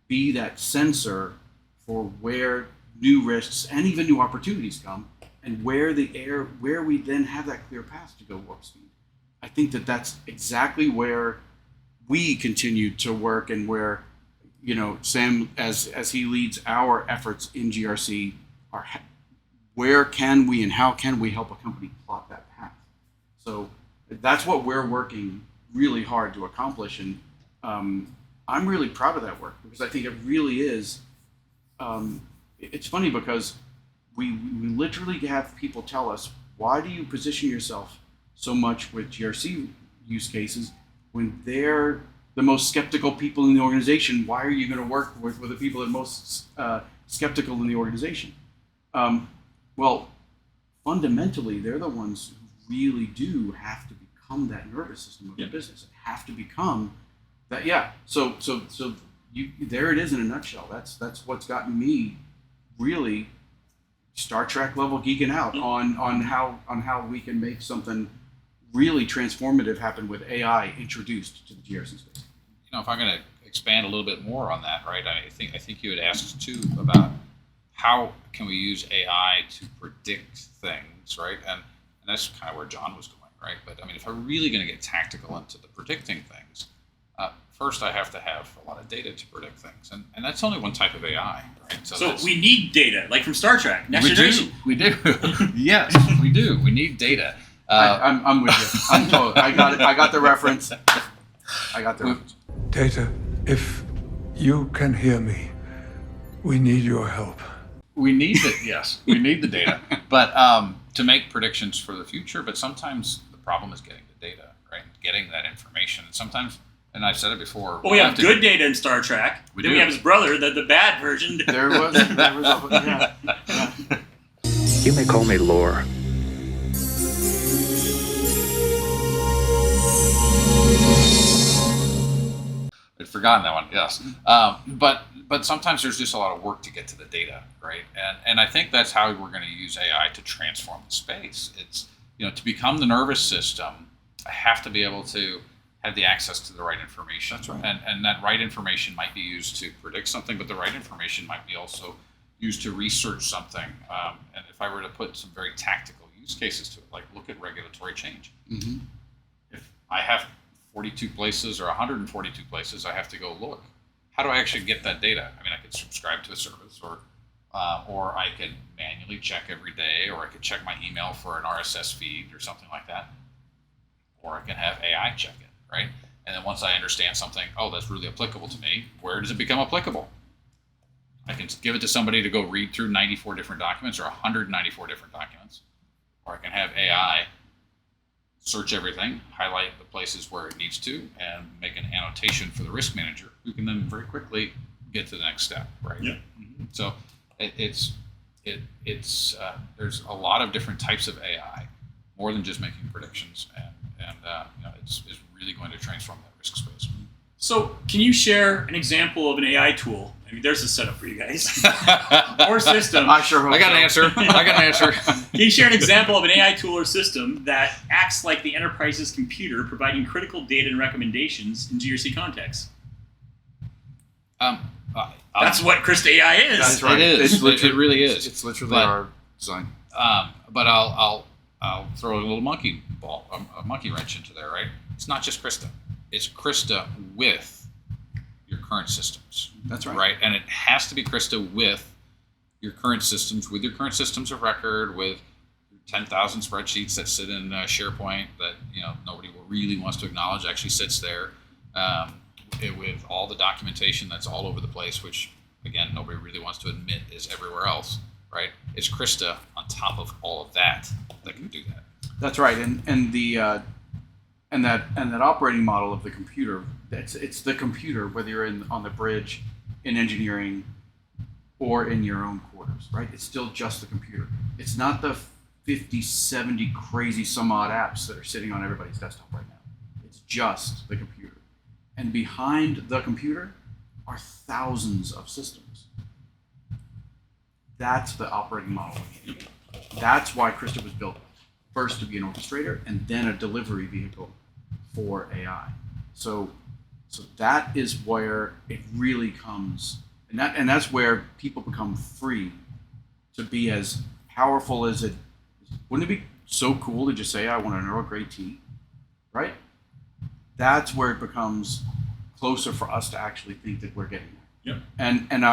be that sensor for where new risks and even new opportunities come, and where we then have that clear path to go warp speed. I think that's exactly where we continue to work, and where, Sam, as he leads our efforts in GRC, where can we and how can we help a company plot that path? So that's what we're working really hard to accomplish, and I'm really proud of that work, because I think it really is. It's funny because we literally have people tell us, why do you position yourself so much with GRC use cases when they're the most skeptical people in the organization? Why are you going to work with the people that are most skeptical in the organization? Well, fundamentally, they're the ones who really do have to become that nervous system of the business, and have to become that. Yeah. So there it is in a nutshell. That's what's gotten me really Star Trek level geeking out on how we can make something really transformative happen with AI introduced to the GRC space. If I'm going to expand a little bit more on that, right? I think you had asked too about how can we use AI to predict things, right? And that's kind of where John was going, right? But I mean, if I'm really going to get tactical into the predicting things, first I have to have a lot of data to predict things, and that's only one type of AI, right? So we need data, like from Star Trek, Next Generation. We do. Yes, we do. We need data. I'm with you. I'm totally. I got it. I got the reference. Data, if you can hear me, we need your help. We need we need the data, but to make predictions for the future. But sometimes the problem is getting the data, right? Getting that information. Sometimes, and I've said it before. Well, we have good data in Star Trek. We have his brother, the bad version. There was yeah. You may call me Lore. I'd forgotten that one. Yes, but sometimes there's just a lot of work to get to the data, right? And I think that's how we're going to use AI to transform the space. It's to become the nervous system, I have to be able to have the access to the right information. That's right. And that right information might be used to predict something, but the right information might be also used to research something. And if I were to put some very tactical use cases to it, like look at regulatory change. Mm-hmm. I have 42 places or 142 places I have to go look. How do I actually get that data? I mean, I could subscribe to a service, or I could manually check every day, or I could check my email for an RSS feed or something like that, or I can have AI check it, right? And then once I understand something, oh, that's really applicable to me, where does it become applicable? I can give it to somebody to go read through 94 different documents or 194 different documents, or I can have AI search everything, highlight the places where it needs to, and make an annotation for the risk manager, who can then very quickly get to the next step, right? Yeah. So it's there's a lot of different types of AI, more than just making predictions, and it's really going to transform that risk space. So, can you share an example of an AI tool? I mean, there's a setup for you guys. Or system. I sure hope I got an answer. I got an answer. Can you share an example of an AI tool or system that acts like the enterprise's computer, providing critical data and recommendations in GRC context? That's what Krista AI is. That's right. It is. It really is. It's literally our design. But I'll throw a little monkey wrench into there, right? It's not just Krista. It's Krista with your current systems. That's right. Right, and it has to be Krista with your current systems, with your current systems of record, with 10,000 spreadsheets that sit in SharePoint that nobody really wants to acknowledge actually sits there, with all the documentation that's all over the place, which again nobody really wants to admit is everywhere else. Right? It's Krista on top of all of that can do that. That's right, and that operating model of the computer. It's the computer, whether you're on the bridge, in engineering, or in your own quarters, right? It's still just the computer. It's not the 50, 70 crazy some odd apps that are sitting on everybody's desktop right now. It's just the computer. And behind the computer are thousands of systems. That's the operating model. That's why Krista was built. First to be an orchestrator, and then a delivery vehicle for AI. So that is where it really comes, and that's where people become free to be as powerful as it. Wouldn't it be so cool to just say, I want an Earl Grey tea, right? That's where it becomes closer for us to actually think that we're getting there. Yep. And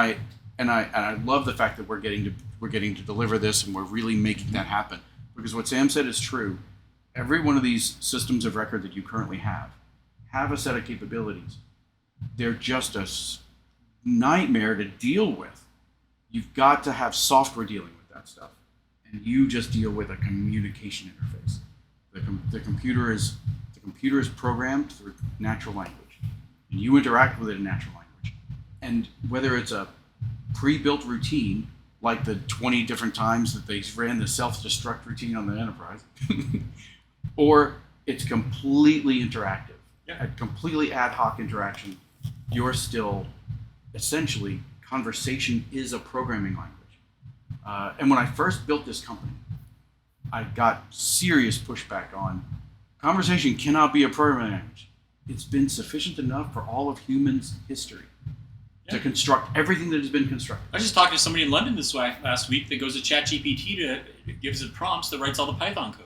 I love the fact that we're getting to deliver this, and we're really making that happen. Because what Sam said is true. Every one of these systems of record that you currently have a set of capabilities. They're just a nightmare to deal with. You've got to have software dealing with that stuff, and you just deal with a communication interface. The computer is programmed through natural language, and you interact with it in natural language. And whether it's a pre-built routine, like the 20 different times that they ran the self-destruct routine on the Enterprise, or it's completely interactive, a completely ad hoc interaction, you're still, essentially, conversation is a programming language. And when I first built this company, I got serious pushback on conversation cannot be a programming language. It's been sufficient enough for all of humans' history to construct everything that has been constructed. I was just talking to somebody in London last week that goes to ChatGPT gives it prompts that writes all the Python code.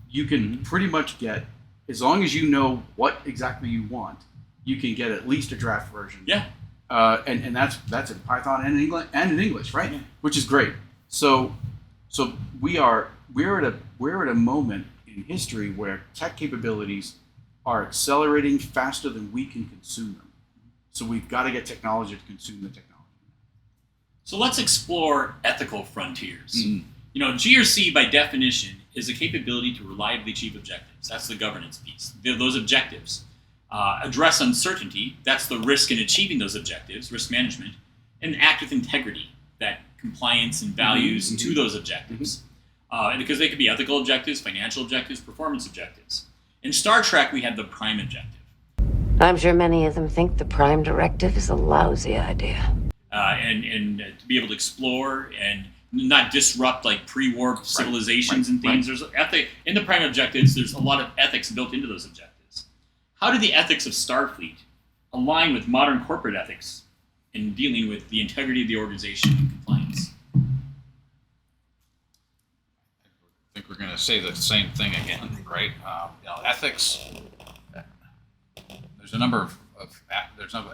You can pretty much get, as long as you know what exactly you want, you can get at least a draft version. Yeah. And that's in Python and in English, right? Yeah. Which is great. So we're at a moment in history where tech capabilities are accelerating faster than we can consume them. So we've got to get technology to consume the technology. So let's explore ethical frontiers. GRC by definition is a capability to reliably achieve objectives. That's the governance piece. Those objectives address uncertainty. That's the risk in achieving those objectives, risk management, and act with integrity, that compliance and values to those objectives. And because they could be ethical objectives, financial objectives, performance objectives. In Star Trek, we had the prime objective. I'm sure many of them think the Prime Directive is a lousy idea. And to be able to explore and not disrupt like pre-war civilizations and things. There's in the prime objectives. There's a lot of ethics built into those objectives. How do the ethics of Starfleet align with modern corporate ethics in dealing with the integrity of the organization and compliance? I think think we're going to say the same thing again, right? Ethics. There's a number of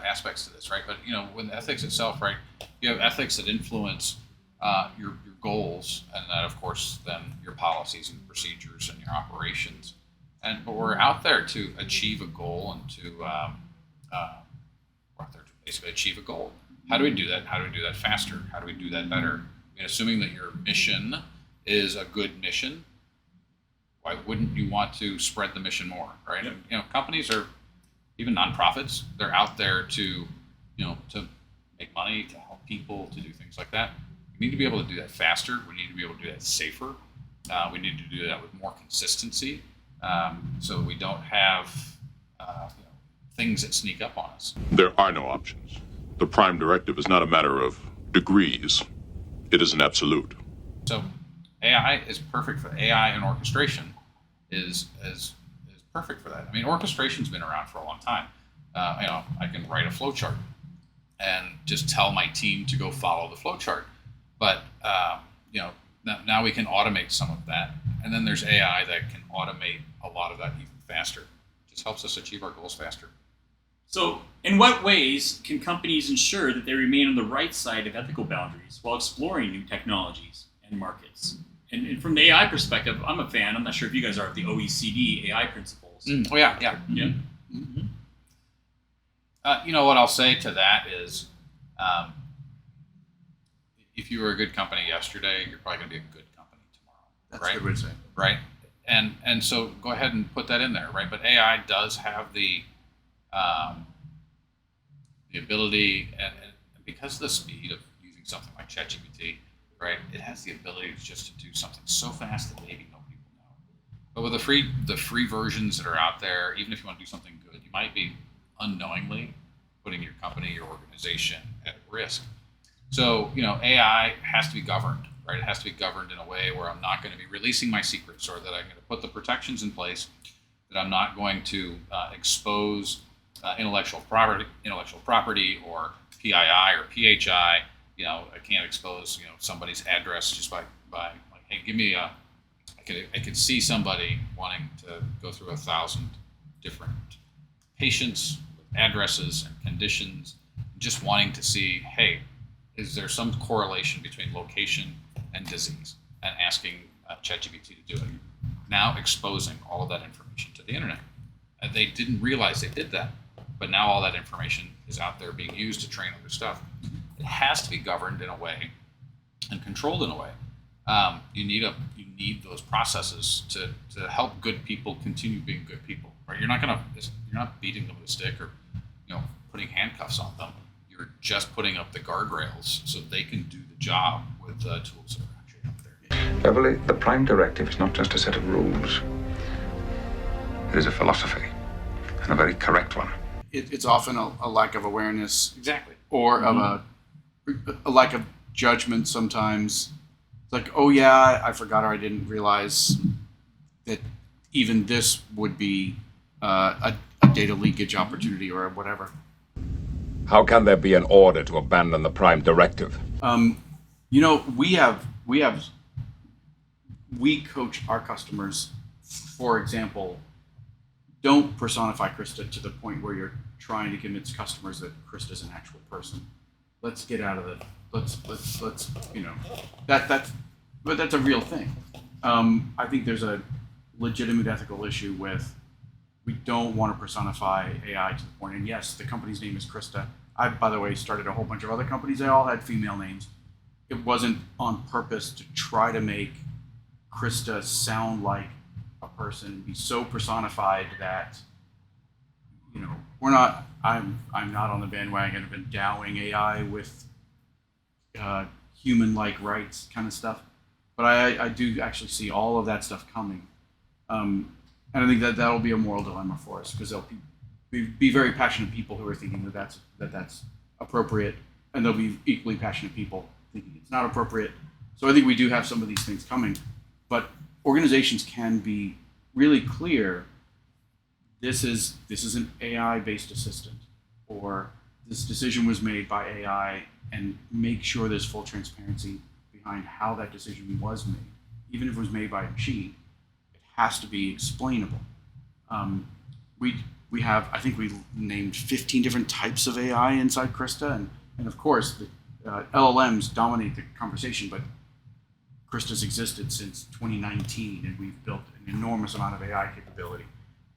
aspects to this, right? But when ethics itself, right? You have ethics that influence your goals, and that, of course, then your policies and procedures and your operations. But we're out there to achieve a goal and we're out there to basically achieve a goal. How do we do that? How do we do that faster? How do we do that better? Assuming that your mission is a good mission, why wouldn't you want to spread the mission more, right? And, companies are, even nonprofits, they're out there to make money, to help people, to do things like that. We need to be able to do that faster. We need to be able to do that safer. We need to do that with more consistency, so we don't have things that sneak up on us. There are no options. The Prime Directive is not a matter of degrees. It is an absolute. So AI is perfect for AI, and orchestration is perfect for that. I mean, orchestration's been around for a long time. I can write a flowchart and just tell my team to go follow the flowchart. But now we can automate some of that, and then there's AI that can automate a lot of that even faster. It just helps us achieve our goals faster. So, in what ways can companies ensure that they remain on the right side of ethical boundaries while exploring new technologies and markets? And from the AI perspective, I'm a fan. I'm not sure if you guys are, of the OECD AI principles. Oh yeah. Mm-hmm. What I'll say to that is, if you were a good company yesterday, you're probably going to be a good company tomorrow. That's right? a good way to say. Right? And so go ahead and put that in there, right? But AI does have the ability, and because of the speed of using something like ChatGPT, right, it has the ability just to do something so fast that maybe nobody will know. But with the free versions that are out there, even if you want to do something good, you might be unknowingly putting your company, your organization at risk. So, AI has to be governed, right? It has to be governed in a way where I'm not going to be releasing my secrets, or that I'm going to put the protections in place, that I'm not going to expose intellectual property or PII or PHI. I can't expose somebody's address just by like, hey, give me I could see somebody wanting to go through 1,000 different patients with addresses and conditions, just wanting to see, hey, is there some correlation between location and disease, and asking ChatGPT to do it. Now exposing all of that information to the internet. And they didn't realize they did that, but now all that information is out there being used to train other stuff. It has to be governed in a way and controlled in a way. You need those processes to help good people continue being good people. Right? You're not beating them with a stick or putting handcuffs on them. You're just putting up the guardrails so they can do the job with the tools that are actually up there. Beverly, the Prime Directive is not just a set of rules. It is a philosophy, and a very correct one. It's often a lack of awareness. Exactly. Or of a lack of judgment sometimes. It's like, oh yeah, I forgot, or I didn't realize that even this would be a data leakage opportunity or whatever. How can there be an order to abandon the Prime Directive? We coach our customers, for example, don't personify Krista to the point where you're trying to convince customers that Krista's an actual person. Let's get out of the, let's but that's a real thing. I think there's a legitimate ethical issue with, we don't want to personify AI to the point, and yes, the company's name is Krista. I, by the way, started a whole bunch of other companies. They all had female names. It wasn't on purpose to try to make Krista sound like a person, be so personified that, I'm not on the bandwagon of endowing AI with human-like rights kind of stuff. But I do actually see all of that stuff coming. And I think that that'll be a moral dilemma for us, because there'll be very passionate people who are thinking that that's appropriate, and there'll be equally passionate people thinking it's not appropriate. So I think we do have some of these things coming, but organizations can be really clear. This is an AI-based assistant, or this decision was made by AI, and make sure there's full transparency behind how that decision was made. even if it was made by a machine, it has to be explainable. We have, I think we named 15 different types of AI inside Krista, and of course the LLMs dominate the conversation, but Krista's existed since 2019, and we've built an enormous amount of AI capability.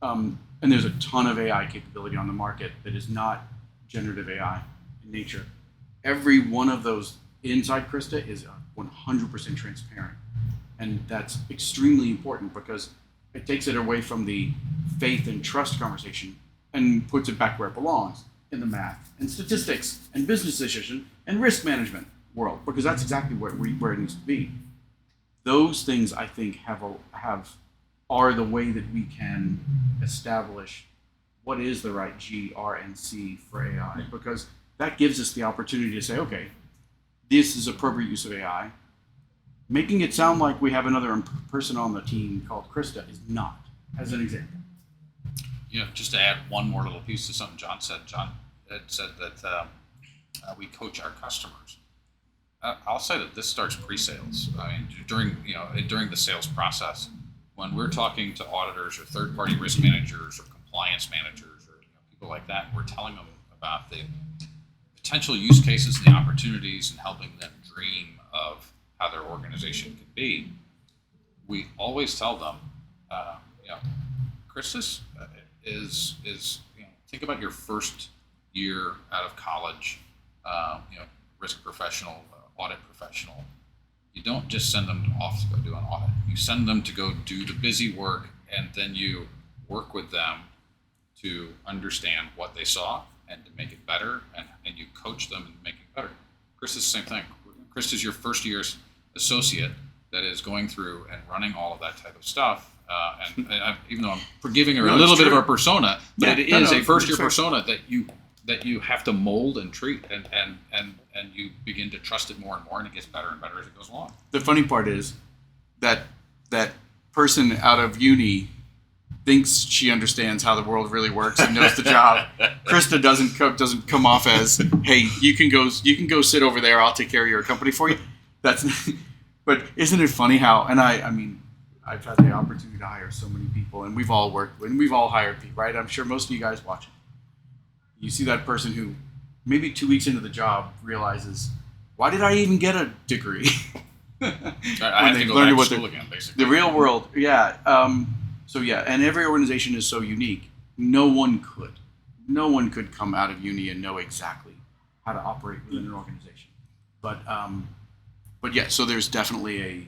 And there's a ton of AI capability on the market that is not generative AI in nature. Every one of those inside Krista is 100% transparent. And that's extremely important because it takes it away from the faith and trust conversation and puts it back where it belongs, in the math and statistics and business decision and risk management world, because that's exactly where it needs to be. Those things, I think, are the way that we can establish what is the right GRC for AI, because that gives us the opportunity to say, okay, this is appropriate use of AI. Making it sound like we have another person on the team called Krista is not, as an example. Just to add one more little piece to something John said. John had said that we coach our customers. I'll say that this starts pre-sales. I mean, during the sales process, when we're talking to auditors or third-party risk managers or compliance managers or people like that, we're telling them about the potential use cases and the opportunities and helping them dream of how their organization can be. We always tell them, Chris, is think about your first year out of college, risk professional, audit professional. You don't just send them off to go do an audit. You send them to go do the busy work, and then you work with them to understand what they saw and to make it better, and you coach them and make it better. Chris is the same thing. Chris is your first year's associate that is going through and running all of that type of stuff. And even though I'm forgiving her a little bit of our persona, but it is a first year persona that you have to mold and treat, and you begin to trust it more and more, and it gets better and better as it goes along. The funny part is that person out of uni thinks she understands how the world really works and knows the job. Krista doesn't come off as, hey, you can go sit over there, I'll take care of your company for you. But isn't it funny how? And I mean, I've had the opportunity to hire so many people, and we've all hired people, right? I'm sure most of you guys watch it. You see that person who maybe 2 weeks into the job realizes, why did I even get a degree? I have to go back to school again, basically. The real world, yeah. And every organization is so unique. No one could come out of uni and know exactly how to operate within an organization. But yeah, so there's definitely a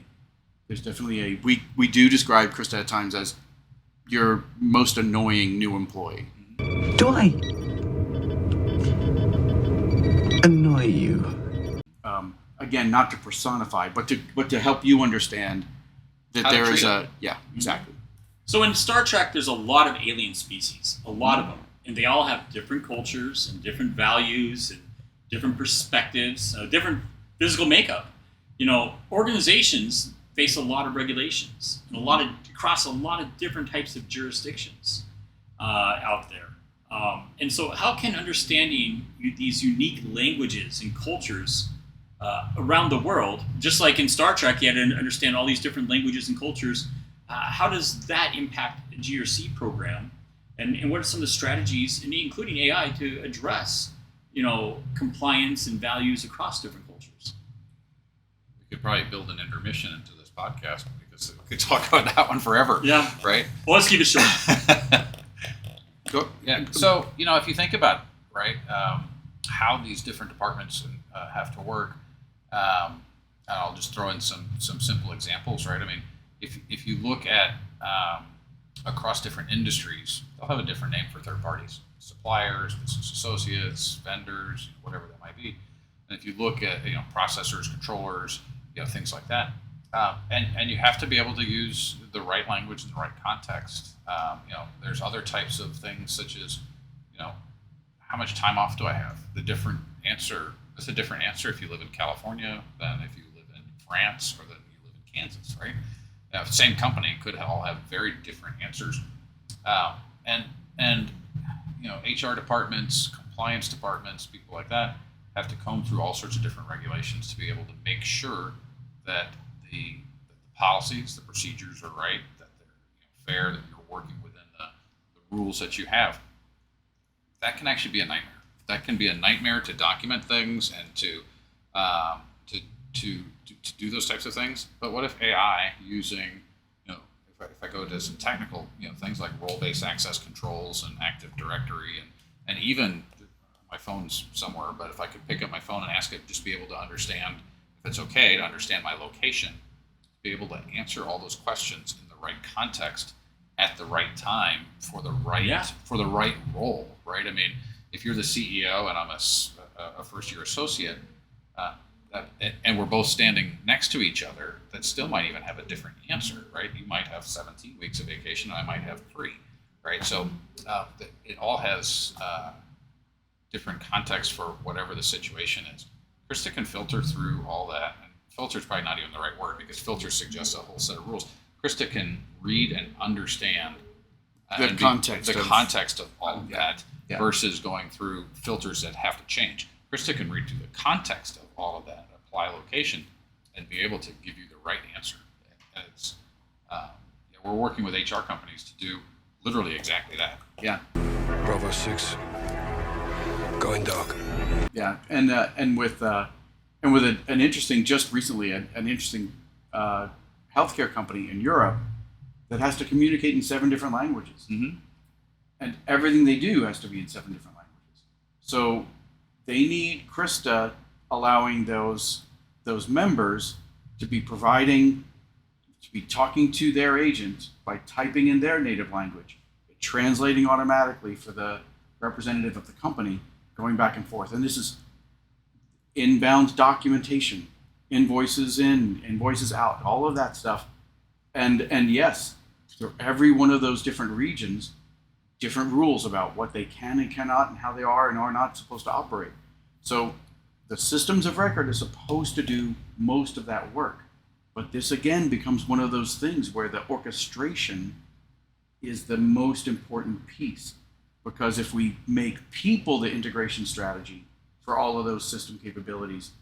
we do describe Krista at times as your most annoying new employee. Do I annoy you? Again, not to personify, but to help you understand that How to there is treat a it. yeah, exactly. So in Star Trek, there's a lot of alien species, a lot of them, and they all have different cultures and different values and different perspectives, different physical makeup. Organizations face a lot of regulations and across a lot of different types of jurisdictions out there. And so how can understanding these unique languages and cultures around the world, just like in Star Trek, you had to understand all these different languages and cultures, how does that impact a GRC program? And what are some of the strategies, including AI, to address compliance and values across different cultures? We could probably build an intermission into this podcast because we could talk about that one forever. Yeah. Right? Well, let's keep it short. Yeah. So, if you think about, right, how these different departments have to work, I'll just throw in some simple examples, right? I mean, if you look at across different industries, they'll have a different name for third parties, suppliers, business associates, vendors, whatever that might be. And if you look at processors, controllers, things like that, and you have to be able to use the right language in the right context. There's other types of things such as, how much time off do I have? The different answer. It's a different answer if you live in California than if you live in France or than you live in Kansas, right? Same company could all have very different answers, and HR departments, compliance departments, people like that have to comb through all sorts of different regulations to be able to make sure that the policies, the procedures are right, that they're fair, that you're working within the rules that you have. That can actually be a nightmare. That can be a nightmare to document things and to do those types of things. But what if AI using, if I go to some technical, things like role-based access controls and Active Directory and even my phone's somewhere, but if I could pick up my phone and ask it, just be able to understand, if it's okay to understand my location, be able to answer all those questions in the right context at the right time for the right role, right? I mean, if you're the CEO and I'm a first-year associate, and we're both standing next to each other, that still might even have a different answer, right? You might have 17 weeks of vacation, and I might have 3, right? So it all has different context for whatever the situation is. Krista can filter through all that, and filter is probably not even the right word because filter suggests a whole set of rules. Krista can read and understand the context of all of that versus going through filters that have to change. Krista can read through the context of all of that, apply location, and be able to give you the right answer. And it's we're working with HR companies to do literally exactly that. Yeah. Bravo 6, going dark. Yeah, and with an interesting, just recently, an interesting healthcare company in Europe that has to communicate in 7 different languages, and everything they do has to be in 7 different languages. So they need Krista allowing those members to be talking to their agent by typing in their native language, translating automatically for the representative of the company, going back and forth. And this is inbound documentation, invoices in, invoices out, all of that stuff. And yes, for every one of those different regions, different rules about what they can and cannot and how they are and are not supposed to operate. So the systems of record are supposed to do most of that work. But this again becomes one of those things where the orchestration is the most important piece. Because if we make people the integration strategy for all of those system capabilities,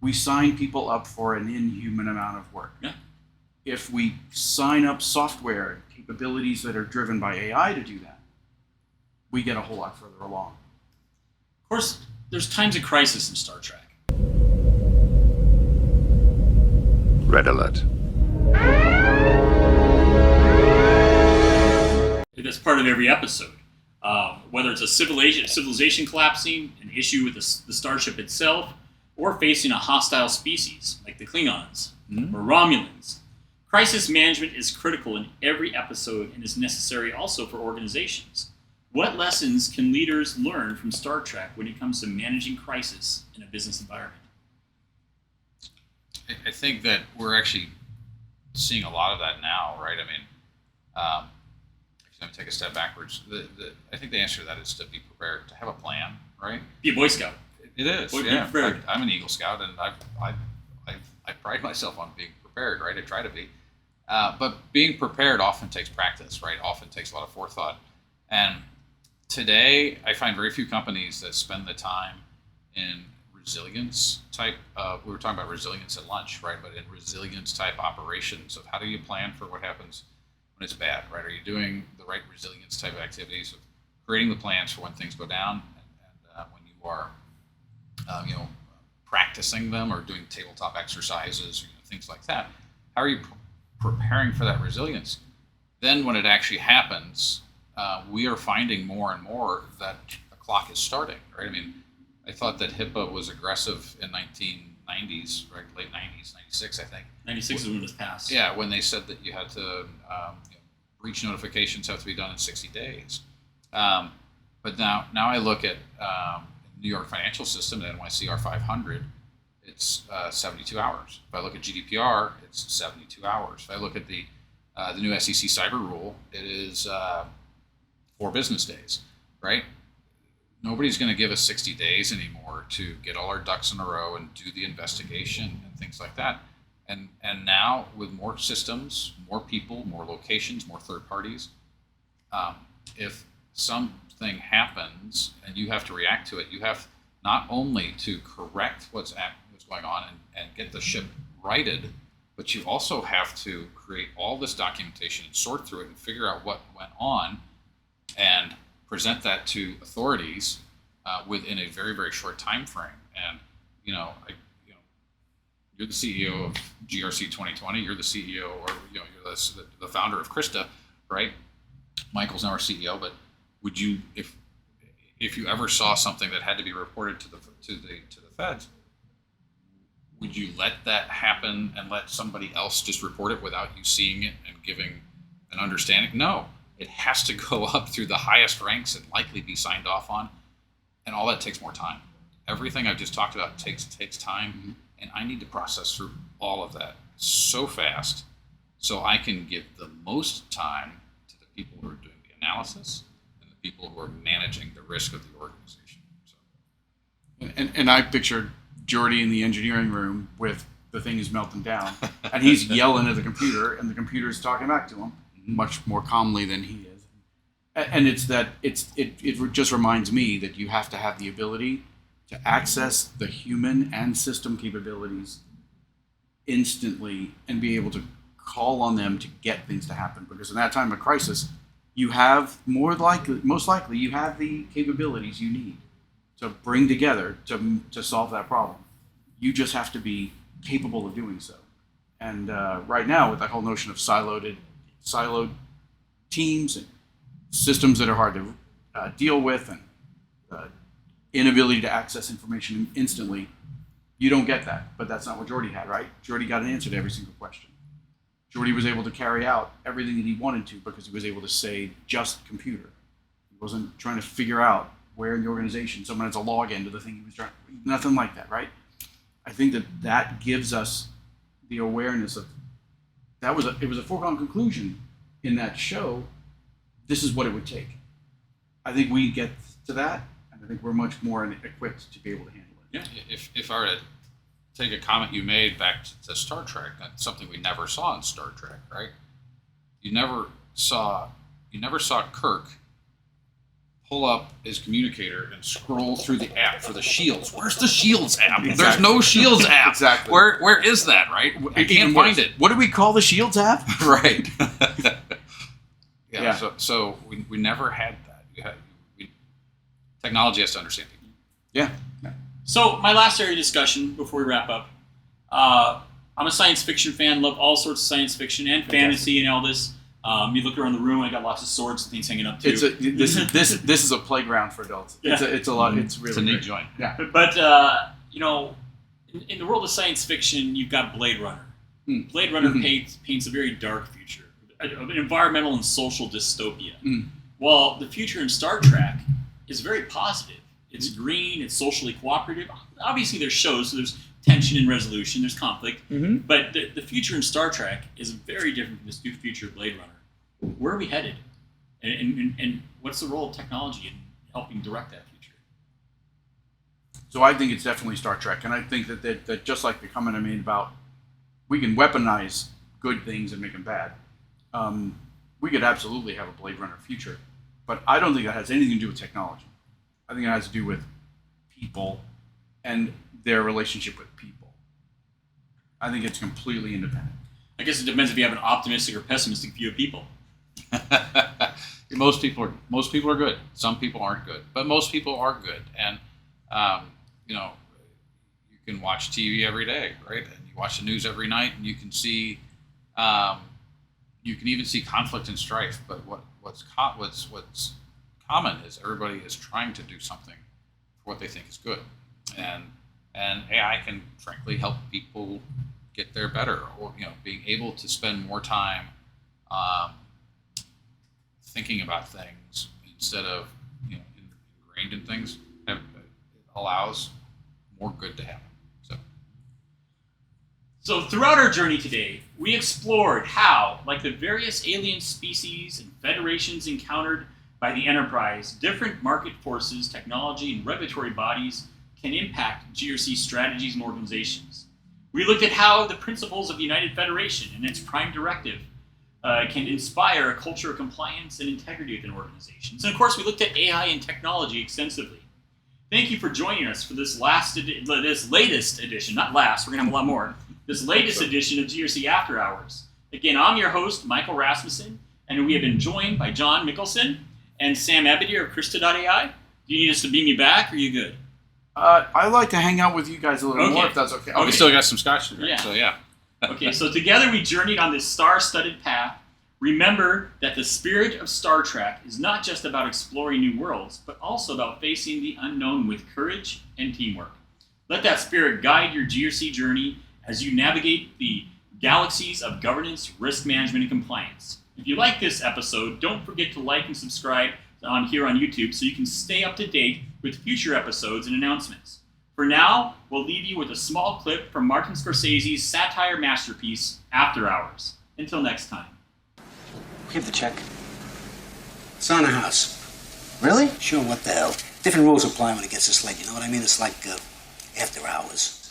we sign people up for an inhuman amount of work. Yeah. If we sign up software capabilities that are driven by AI to do that, we get a whole lot further along. Of course, there's times of crisis in Star Trek. Red alert. That's part of every episode. Whether it's a civilization collapsing, an issue with the starship itself, or facing a hostile species like the Klingons or Romulans. Crisis management is critical in every episode and is necessary also for organizations. What lessons can leaders learn from Star Trek when it comes to managing crisis in a business environment? I think that we're actually seeing a lot of that now, right? I mean, I'm going to take a step backwards. I think the answer to that is to be prepared, to have a plan, right? Be a Boy Scout. It is, yeah. I'm an Eagle Scout, and I pride myself on being prepared, right? I try to be. But being prepared often takes practice, right? Often takes a lot of forethought. And today, I find very few companies that spend the time in resilience type, we were talking about resilience at lunch, right? But in resilience type operations of how do you plan for what happens when it's bad, right? Are you doing the right resilience type of activities of creating the plans for when things go down and when you are, practicing them or doing tabletop exercises, things like that? How are you preparing for that resilience? Then when it actually happens, we are finding more and more that the clock is starting, right? I mean, I thought that HIPAA was aggressive in 1990s, right? Late 90s, 96, I think. 96 is when it was passed. Yeah, when they said that you had to, breach notifications have to be done in 60 days. But now I look at New York financial system, the NYCR 500, it's 72 hours. If I look at GDPR, it's 72 hours. If I look at the new SEC cyber rule, it is 4 business days, right? Nobody's going to give us 60 days anymore to get all our ducks in a row and do the investigation and things like that. And now with more systems, more people, more locations, more third parties, if something happens and you have to react to it, you have not only to correct what's going on and get the ship righted, but you also have to create all this documentation and sort through it and figure out what went on and present that to authorities within a very, very short time frame. And you're the CEO of GRC 2020. You're the CEO, or you're the founder of Krista, right? Michael's now our CEO. But would you, if you ever saw something that had to be reported to the feds, would you let that happen and let somebody else just report it without you seeing it and giving an understanding? No, it has to go up through the highest ranks and likely be signed off on, and all that takes more time. Everything I've just talked about takes time, and I need to process through all of that so fast so I can give the most time to the people who are doing the analysis and the people who are managing the risk of the organization. So. And I pictured Jordy in the engineering room with the thing is melting down, and he's yelling at the computer, and the computer is talking back to him much more calmly than he is. And it just reminds me that you have to have the ability to access the human and system capabilities instantly and be able to call on them to get things to happen. Because in that time of crisis, you have most likely you have the capabilities you need to bring together to solve that problem. You just have to be capable of doing so. And right now, with that whole notion of siloed teams and systems that are hard to deal with, and inability to access information instantly, you don't get that. But that's not what Jordy had, right? Jordy got an answer to every single question. Jordy was able to carry out everything that he wanted to because he was able to say just computer. He wasn't trying to figure out where in the organization someone has a login to the thing he was trying. Nothing like that, right? I think that gives us the awareness of it was a foregone conclusion in that show. This is what it would take. I think we get to that, and I think we're much more equipped to be able to handle it. Yeah. If I were to take a comment you made back to Star Trek, that's something we never saw in Star Trek, right? You never saw Kirk pull up his communicator and scroll through the app for the Shields. Where's the Shields app? Exactly. There's no Shields app. Exactly. Where is that, right? I can't find it. What do we call the Shields app? Right. Yeah. So we never had that. Technology has to understand people. Yeah. So my last area of discussion before we wrap up, I'm a science fiction fan, love all sorts of science fiction and fantasy and all this. You look around the room, I got lots of swords and things hanging up too. This is a playground for adults. Yeah. It's a lot. It's really it's a neat great. joint. Yeah. But in the world of science fiction, you've got Blade Runner. Blade Runner paints a very dark future, an environmental and social dystopia. While the future in Star Trek is very positive. It's green, it's socially cooperative. Obviously there's shows, so there's tension and resolution, there's conflict. But the future in Star Trek is very different from this new future of Blade Runner. Where are we headed? And what's the role of technology in helping direct that future? So I think it's definitely Star Trek. And I think that just like the comment I made about we can weaponize good things and make them bad, we could absolutely have a Blade Runner future. But I don't think that has anything to do with technology. I think it has to do with people and their relationship with people. I think it's completely independent. I guess it depends if you have an optimistic or pessimistic view of people. Most people are good. Some people aren't good, but most people are good. And you can watch TV every day, right? And you watch the news every night, and you can see, you can even see conflict and strife. But what's common is everybody is trying to do something for what they think is good, and AI can frankly help people get there better, or being able to spend more time thinking about things instead of ingrained in things. It allows more good to happen. So throughout our journey today, we explored how, like the various alien species and federations encountered by the Enterprise, different market forces, technology, and regulatory bodies can impact GRC strategies and organizations. We looked at how the principles of the United Federation and its Prime Directive can inspire a culture of compliance and integrity within organizations. And of course, we looked at AI and technology extensively. Thank you for joining us for this latest edition, not last, we're going to have a lot more, this latest edition of GRC After Hours. Again, I'm your host, Michael Rasmussen, and we have been joined by John Michelsen and Sam Abadir of Krista.ai. Do you need us to beam you back, or are you good? I like to hang out with you guys a little more, if that's okay. We still got some scotch to drink, Yeah. so yeah. Okay, so together we journeyed on this star-studded path. Remember that the spirit of Star Trek is not just about exploring new worlds, but also about facing the unknown with courage and teamwork. Let that spirit guide your GRC journey as you navigate the galaxies of governance, risk management, and compliance. If you like this episode, don't forget to like and subscribe here on YouTube so you can stay up to date with future episodes and announcements. For now, we'll leave you with a small clip from Martin Scorsese's satire masterpiece, After Hours. Until next time. Give the check. It's on the house. Really? Sure, what the hell? Different rules apply when it gets this late, you know what I mean? It's like after hours.